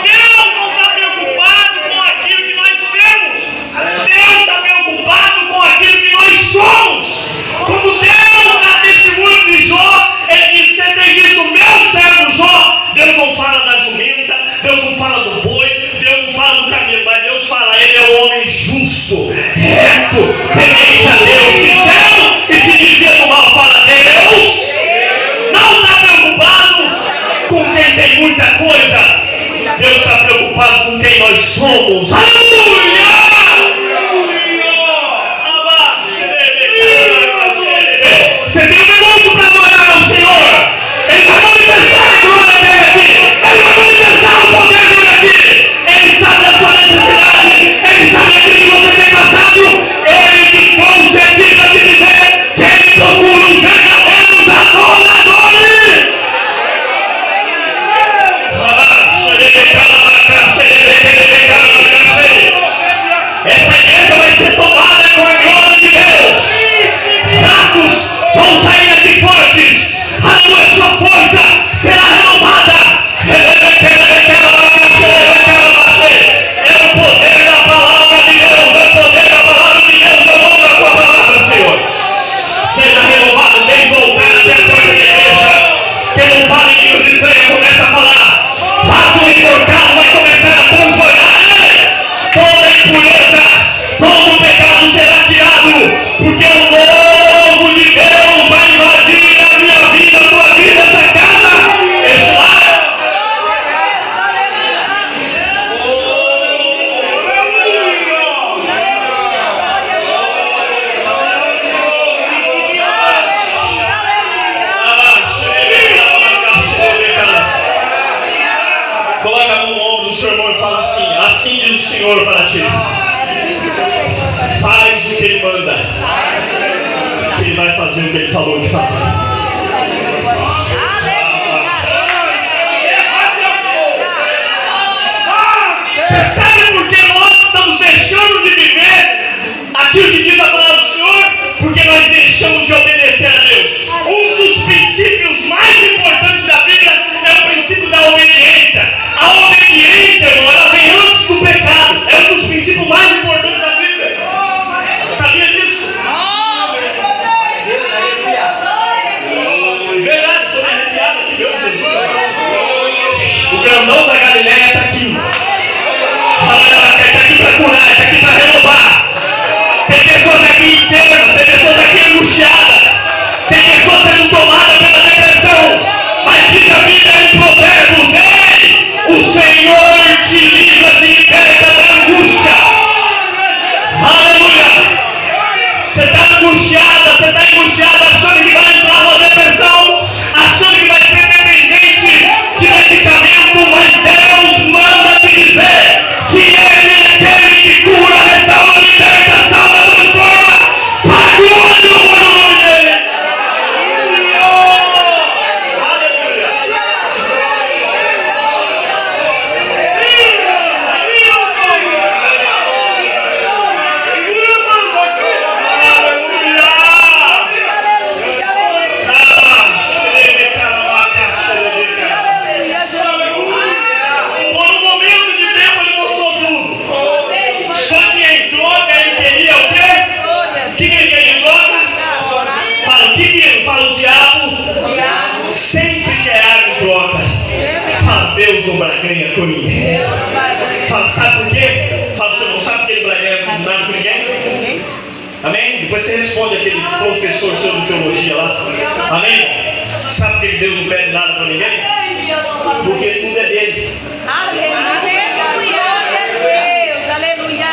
Deus não está preocupado com aquilo que nós temos. Deus está preocupado com aquilo que nós somos. Quando Deus está nesse mundo de Jó, Ele disse, você tem visto o meu servo Jó? Deus não fala da jumenta, Deus não fala do boi, Deus não fala do camelo, mas Deus fala, ele é um homem justo, reto, temente a Deus, sincero, e se dizer do mal para Deus, não está preocupado com quem tem muita coisa, Deus está preocupado com quem nós somos. Aleluia! Você tem um minuto para adorar ao Senhor. Ele vai manifestar a glória dele aqui. Ele vai manifestar o poder dele aqui. Ele sabe da sua necessidade. Ele sabe aquilo que você tem passado. Ele que consegue para te dizer que ele procura os verdadeiros adoradores. irmão e fala assim: assim diz o Senhor para ti. Faz o que Ele manda. Ele vai fazer o que Ele falou de fazer. Você sabe por que nós estamos deixando de viver aquilo que diz a palavra do Senhor? Porque nós deixamos de obedecer a Deus. Um dos princípios mais importantes da Bíblia é o princípio da obediência. A obediência, irmão, ela vem antes do pecado. É um dos princípios mais importantes da Bíblia. Sabia disso? Verdade, estou arrepiado aqui, meu Jesus. O grandão da Galileia está aqui. Está aqui para curar, está aqui para renovar. Tem pessoas aqui enfermas, tem pessoas aqui angustiadas, tem pessoas sendo tomadas pela depressão. Mas diz a Bíblia em Provérbios: ei, o Senhor te livra, te liberta da angústia. Aleluia! Você está angustiada, você está angustiada, achando que vai entrar numa depressão, achando que vai ser dependente de medicamento, mas Deus manda te dizer que Ele é aquele que cura, restaura, liberta, salva, transforma. Para o nome dEle. Deus não barganha com ninguém. Fala, sabe por quê? Fala, você não sabe porque ele barganha nada com ninguém? Amém? Depois você responde aquele professor seu de teologia lá. Amém? Sabe por que Deus não pede nada para ninguém? Porque tudo é dele. Aleluia, Deus, aleluia.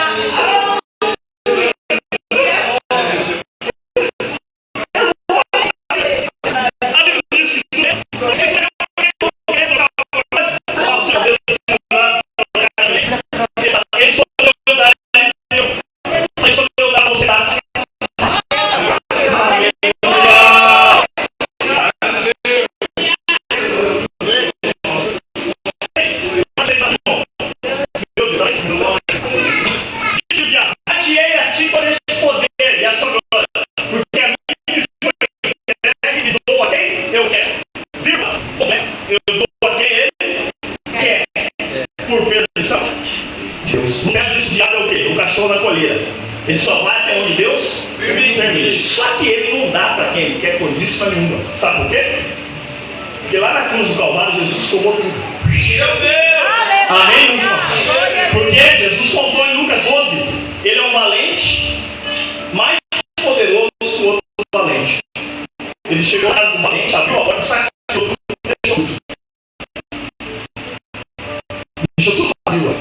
Ele só vai até onde Deus permite. Só que ele não dá para quem ele quer coisíssima nenhuma. Sabe por quê? Porque lá na cruz do Calvário Jesus tomou tudo. Amém, irmãos? Porque Jesus contou em Lucas 12: ele é um valente, mais poderoso que o outro valente. Ele chegou na casa do valente, abriu a porta, saqueou tudo, deixou tudo vazio.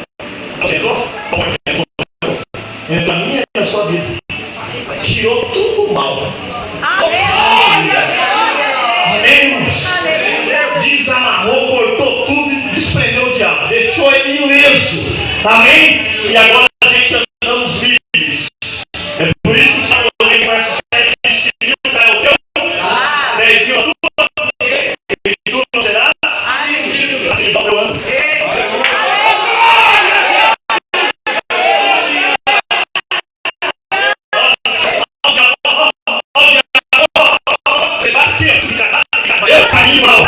Entrou a minha e a sua vida. Tirou tudo mal. Amém, irmãos? Desamarrou, cortou tudo e desprendeu o diabo. Deixou ele ileso. Amém? E agora a gente andamos livres. É por isso que o Salmo em verso 7 diz que viu caiu o teu 10 viu a tua e tu não serás assim como eu ando. Eu caí mal.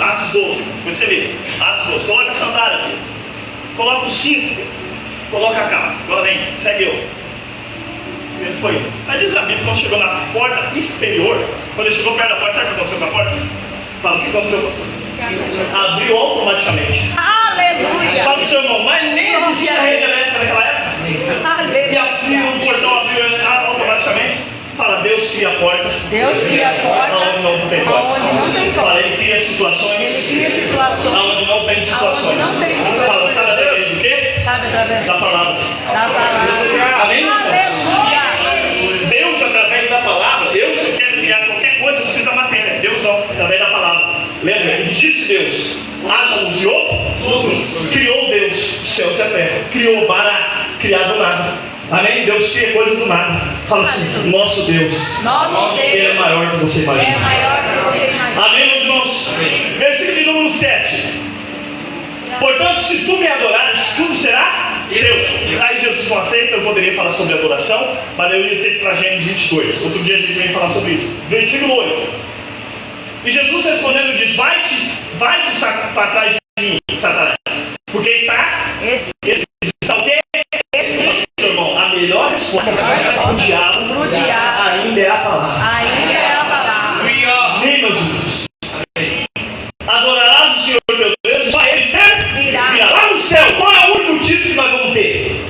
Atos 12, Você vê, as duas, coloca a sandália aqui, coloca o cinto, coloca a capa, agora vem, segue eu. Ele foi. Aí diz a Bíblia, quando chegou na porta exterior, quando ele chegou perto da porta, sabe o que aconteceu com a porta? Fala, o que aconteceu, pastor? Abriu automaticamente. Aleluia. Fala pro seu irmão, mas nem existia rede elétrica naquela época. E abriu o portão, abriu automaticamente. Fala, Deus cria a porta. Deus cria a porta. Aonde não tem porta. Aonde não tem porta. Fala, ele cria situações. Ele cria situações. Aonde não tem situações. Aonde não tem situações. Fala, sabe através do quê? Sabe através Da palavra. da palavra. Amém, irmãos? Aleluia. Deus, através da palavra, Deus, se quer criar qualquer coisa, precisa da matéria. Deus não, através da palavra. Lembra? E disse Deus, haja luz e houve. Criou Deus, céus e a terra. Criou para criar do nada. Amém? Deus cria coisas do nada. Fala assim, nosso Deus. Nosso Deus. Ele é maior que você É imagina. maior que você imagina. Amém, meus irmãos? Versículo de número 7. Portanto, se tu me adorares, tudo será teu. Aí Jesus não aceita, eu poderia falar sobre adoração, mas eu ia ter para Gênesis 22. Outro dia a gente vem falar sobre isso. Versículo 8. E Jesus respondendo diz, vai-te para trás de mim, Satanás. Porque está o quê? Meu irmão, a melhor resposta para o diabo ainda é a palavra. Ainda é a palavra. Amém, meus irmãos? Adorarás o Senhor teu Deus, só ele servirá. Lá no céu, qual é o único título que nós vamos ter?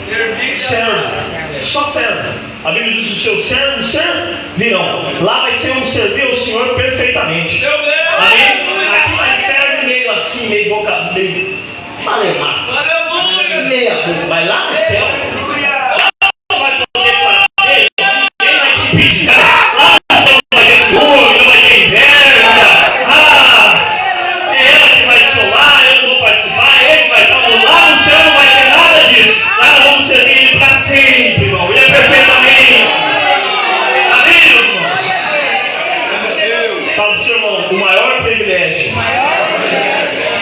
Servo. Só servo. A Bíblia diz que os seus servos servirão. Lá vai ser um servir ao Senhor perfeitamente. Amém? Aqui vai ser meio assim, meio boca, meio malemar. Meia boca. Mas lá no céu, não vai poder fazer, ninguém vai te pedir. Lá no céu não vai ter fome, não vai ter inverno. É ela que vai isolar, eu não vou participar, ele vai estar. Lá no céu não vai ter nada disso. Lá nós vamos servir ele para sempre, irmão. Ele é perfeitamente. Amém, meus irmãos? Fala pro seu irmão, o maior privilégio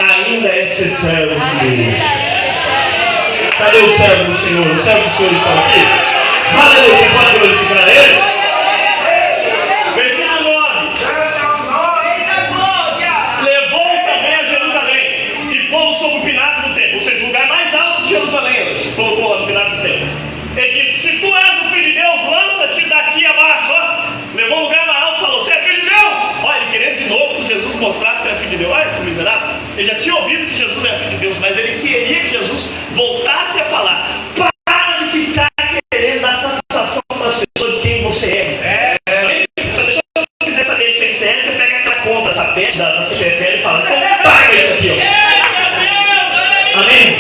ainda é ser servo de Deus. Cadê o servo do Senhor? O servo do Senhor está aqui? Aleluia, você pode glorificar ele? Versículo 9. Levou também a Jerusalém e pô-lo sobre o pináculo do templo, ou seja, o lugar mais alto de Jerusalém. Colocou lá no pináculo do templo. Ele disse, se tu és o filho de Deus, lança-te daqui abaixo. Ó. Levou o lugar mais alto e falou, você é filho de Deus? Olha, ele querendo de novo que Jesus mostrasse que era filho de Deus. Olha que miserável. Ele já tinha ouvido que Jesus era filho de Deus, mas ele queria que Jesus voltasse a falar. Para de ficar querendo dar satisfação para as pessoas de quem você é. Se a pessoa quiser saber de quem você é, você pega aquela conta, essa peste da CPFL e fala, paga isso aqui, ó. Amém?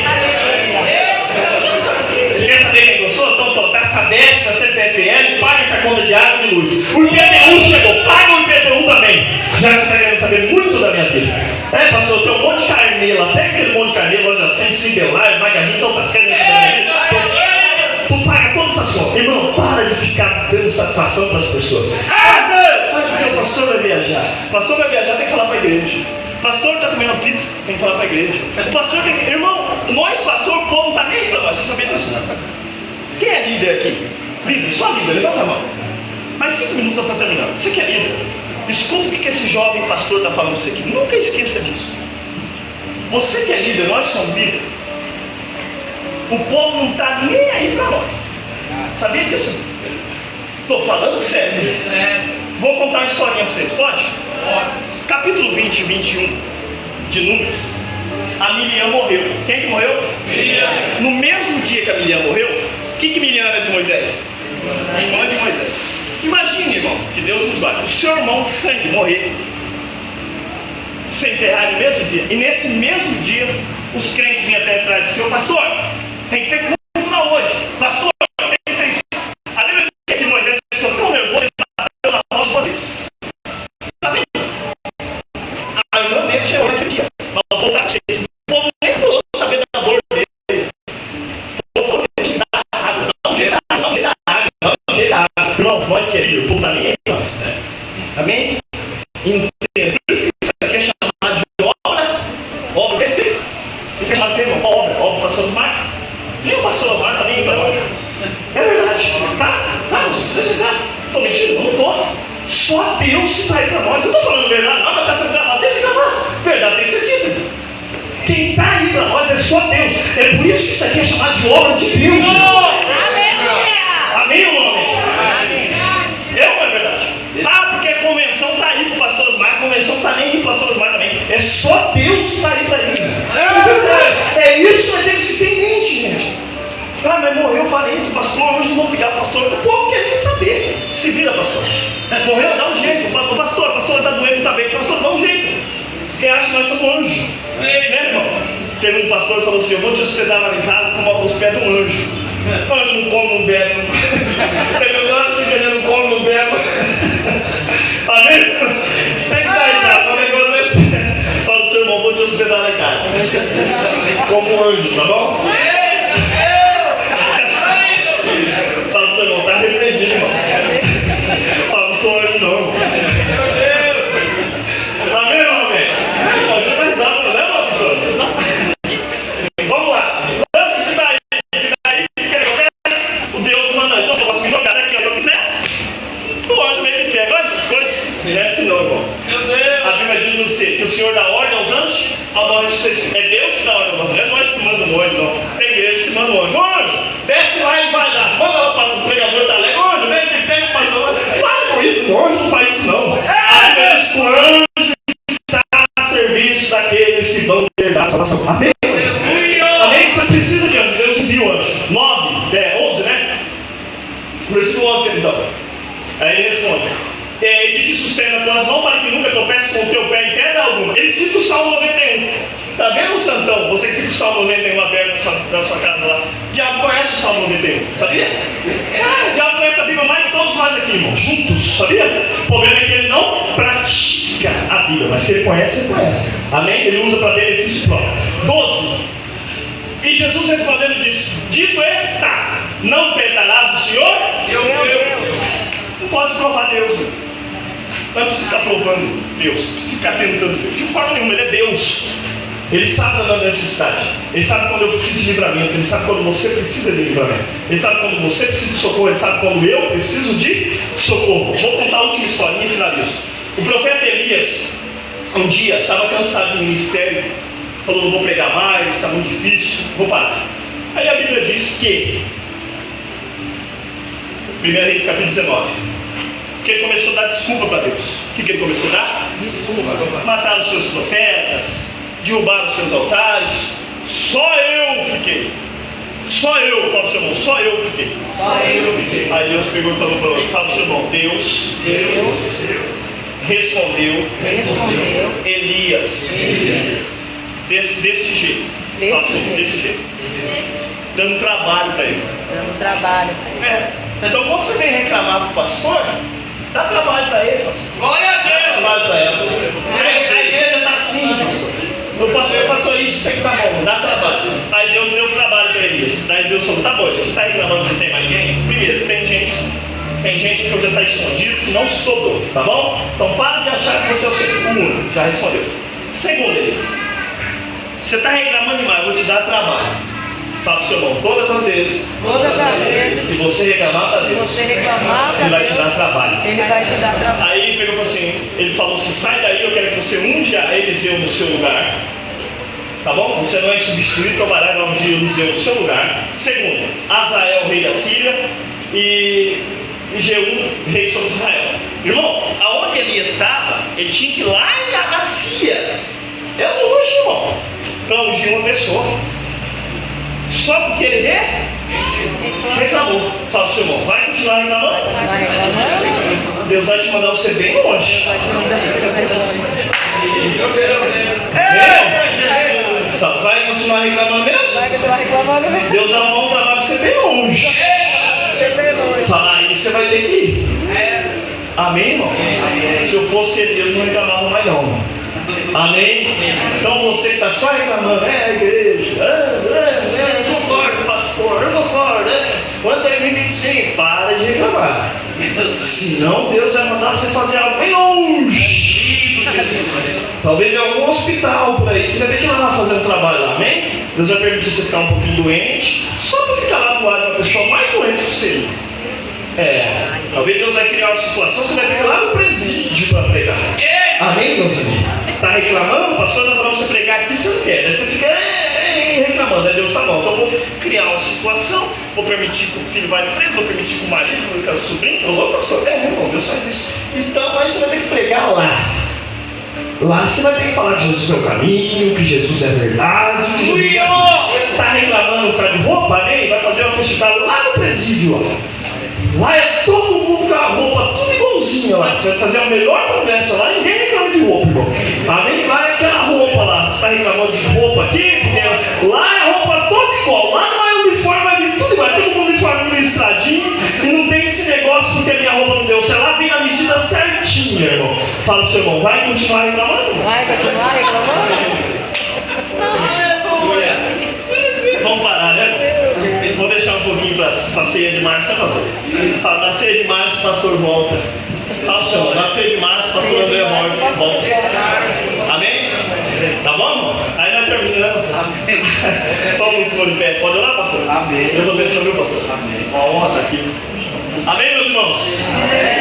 Você quer saber quem eu sou? Então toca essa deste da CPFL, paga essa conta de água e de luz. O IPTU chegou, paga o IPTU também. Já que você está querendo saber muito da minha vida. É, pastor, tem um monte de carneiro, até aquele monte de carneiro, loja 100, Cibelar, Magazine, então tá sendo tu paga todas essas contas. Irmão, para de ficar dando satisfação para as pessoas. Deus! O pastor vai viajar. O pastor vai viajar, tem que falar para a igreja. O pastor está comendo pizza, tem que falar para a igreja. O pastor tem que... Irmão, nós, pastor, o povo não está nem para nós. Você sabia disso? Quem é líder aqui? Líder, só líder, levanta a mão. Mais 5 minutos eu estou terminando. Você que é líder? Escuta o que esse jovem pastor está falando isso aqui. Nunca esqueça disso. Você que é líder, nós somos líderes. O povo não está nem aí para nós. Sabia disso? Estou falando sério. Vou contar uma historinha para vocês, pode? Capítulo 20 e 21 de Números. A Miriam morreu. Quem que morreu? Miriam. No mesmo dia que a Miriam morreu, o que Miriam era de Moisés? Irmã de Moisés. Imagine, irmão, que Deus nos guarde. O seu irmão de sangue morrer, ser enterrado no mesmo dia. E nesse mesmo dia, os crentes vinham até atrás do Senhor. Pastor, tem que ter culto na hoje. Pastor, tem que ter isso. A Bíblia diz que Moisés ficou tão nervoso que bateu na mão de vocês. Tá vendo? A irmã dele chegou naquele dia. Mas o povo tá cheio. O povo nem falou saber da dor dele. O povo falou que ele dá água. Não gera água, não gera água, não gera água. Irmão, nós queridos, o povo tá nem aí, nós. Amém? Entendo. Isso aqui é chamado de obra. Obra, isso é chamado de obra. Obra, pastor do mar. Nem o pastor do mar também, só Deus. É por isso que isso aqui é chamado de obra de Deus. Amém ou não? Amém. É ou não é verdade? Ah, porque a convenção está aí para o pastor Osmar, a convenção está nem aí para o pastor Osmar também. É só Deus que está aí para ele. É isso que temos que ter em mente, gente. Ah, mas morreu o parente do pastor, hoje não vou brigar com o pastor. O povo quer nem saber. Se vira, pastor. Morreu, dá um jeito. O pastor está doendo, está bem. Pastor, dá um jeito. Quem acha que nós somos anjos? Né, irmão? Teve um pastor que falou assim: eu vou te hospedar lá em casa como os pés de um anjo. Anjo não come, não bebe. Teve uns anjos que ele não come, não bebe. Amém? É que tá aí, tá? O negócio é assim. Fala pro seu irmão: vou te hospedar lá em casa. Como um anjo, tá bom? Fala pro seu irmão: tá arrependido, irmão. Fala, não sou anjo, não. Amém ou não amém? Pode ir mais rápido, né, professor? Vamos lá. Antes de daí, o que acontece? O Deus manda, então, eu posso me jogar daqui onde eu quiser. O anjo meio que pega, olha que coisa. Não é assim não, irmão. A Bíblia diz que o Senhor dá ordem aos anjos, é Deus que dá ordem aos anjos, não é nós que manda o anjo, não. Tem igreja que manda o anjo. Anjo, desce lá e vai lá. Manda lá para o pregador da alegre. Anjo, vem que pega o pastor. Para com isso, o anjo não faz isso não. O anjo está a serviço daqueles que vão herdar a salvação. Amém? Amém? Você precisa de anjo. Deus envia o anjo. 11, né? Versículo 11, então. Aí ele responde: que te sustenta com as mãos para que nunca tropece com o teu pé em pedra alguma. Ele cita o Salmo 91. Tá vendo, Santão? Você que fica o Salmo 91 aberto na sua casa lá. O diabo conhece o Salmo 91, sabia? O diabo conhece a Bíblia mais que todos nós aqui, irmão. Juntos, sabia? O problema é que ele não pratica a Bíblia, mas se ele conhece, ele conhece. Amém? Ele usa para benefício próprio. 12. E Jesus respondendo disse: dito está, não tentarás o Senhor? Não pode provar Deus, meu. Não precisa ficar provando Deus, precisa ficar tentando Deus. De forma nenhuma, ele é Deus. Ele sabe da minha necessidade. Ele sabe quando eu preciso de livramento. Ele sabe quando você precisa de livramento. Ele sabe quando você precisa de socorro. Ele sabe quando eu preciso de socorro. Vou contar a última historinha e finalizo. O profeta Elias, um dia, estava cansado do ministério. Falou: não vou pregar mais, está muito difícil, vou parar. Aí a Bíblia diz que 1 Reis capítulo 19, que ele começou a dar desculpa para Deus. O que ele começou a dar? Desculpa. Mataram os seus profetas, derrubaram os seus altares. Só eu fiquei. Só eu, fala pro seu irmão, só eu fiquei. Aí Deus pegou e falou para ele: fala pro seu irmão, Deus respondeu Elias desse jeito. Desse jeito. Dando trabalho para ele. Então quando você vem reclamar pro pastor, dá trabalho para ele, pastor. Glória a Deus! Dá trabalho para ela. A igreja está assim, pastor. O pastor, isso tem que estar bom, dá trabalho. Aí Deus deu trabalho para Elias. Daí Deus falou: tá bom, você está reclamando que não tem mais ninguém? Primeiro, tem gente que já está escondido, que não se sobrou, tá bom? Então para de achar que você é o único. Já respondeu. Segundo, Elias, você está reclamando demais, eu vou te dar trabalho. Fala pro seu irmão: todas as vezes que você reclamar para Deus, Ele vai te dar trabalho. Aí ele pegou e falou assim: ele falou assim: sai daí, eu quero que você unja Eliseu no seu lugar. Tá bom? Você não é substituído, trabalhar para ungir Eliseu no seu lugar. Segundo, Azael, rei da Síria, e Jeú, rei sobre Israel. Irmão, aonde Elias estava, ele tinha que ir lá na Síria. É longe, irmão, para ungir uma pessoa. Só porque ele reclamou. Fala pro seu irmão: vai continuar reclamando? Deus vai te mandar você bem longe. Vai continuar reclamando mesmo? Deus vai mandar um trabalho pra você bem longe. Fala, aí você vai ter que ir. Amém, irmão? Se eu fosse Deus, não reclamava mais não. Amém? Então você que está só reclamando: igreja, eu concordo, pastor, eu concordo, quando ele me diz, para de reclamar. Senão Deus vai mandar você fazer algo bem longe. Talvez em algum hospital por aí. Você vai ter que ir lá fazer um trabalho lá, amém? Deus vai permitir você ficar um pouquinho doente, só para ficar lá do lado de uma pessoa mais doente que você. Talvez Deus vai criar uma situação, você vai ter que ir lá no presídio para pregar. Amém, meus amigos? Está reclamando? O pastor está falando para você pregar aqui, você não quer. Daí você fica, alguém reclamando. Aí Deus tá bom, então eu vou criar uma situação, vou permitir que o filho vá preso, vou permitir que o marido, que o sobrinho, falou, pastor, irmão, Deus faz isso. Então, aí você vai ter que pregar lá. Lá você vai ter que falar que Jesus é o caminho, que Jesus é a verdade. Está reclamando por causa de roupa, amém? Vai fazer uma festival lá no presídio. Lá é todo mundo com a roupa tudo igualzinha lá. Você vai fazer a melhor conversa lá, ninguém reclama de roupa, irmão. Amém? Lá é aquela roupa lá. Você está reclamando de roupa aqui? Porque lá é a roupa toda igual. Lá não é uniforme, vai vir tudo igual. Todo mundo uniforme listradinho. E não tem esse negócio porque a minha roupa não deu. Você lá vem na medida certinha, irmão. Fala pro seu irmão, vai continuar reclamando? Vai continuar reclamando? Vamos parar, né, irmão? Vou deixar um pouquinho para a ceia de março, né, pastor? Fala, na ceia de março, o pastor volta. Fala pro seu irmão, na ceia de março, o pastor André volta. Amém? Tá bom, irmão? Aí nós terminamos, né, pastor? Vamos por de pé. Pode orar, pastor? Amém. Deus abençoe, viu, pastor? Amém. Uma honra estar aqui. Amém, meus irmãos? Amém.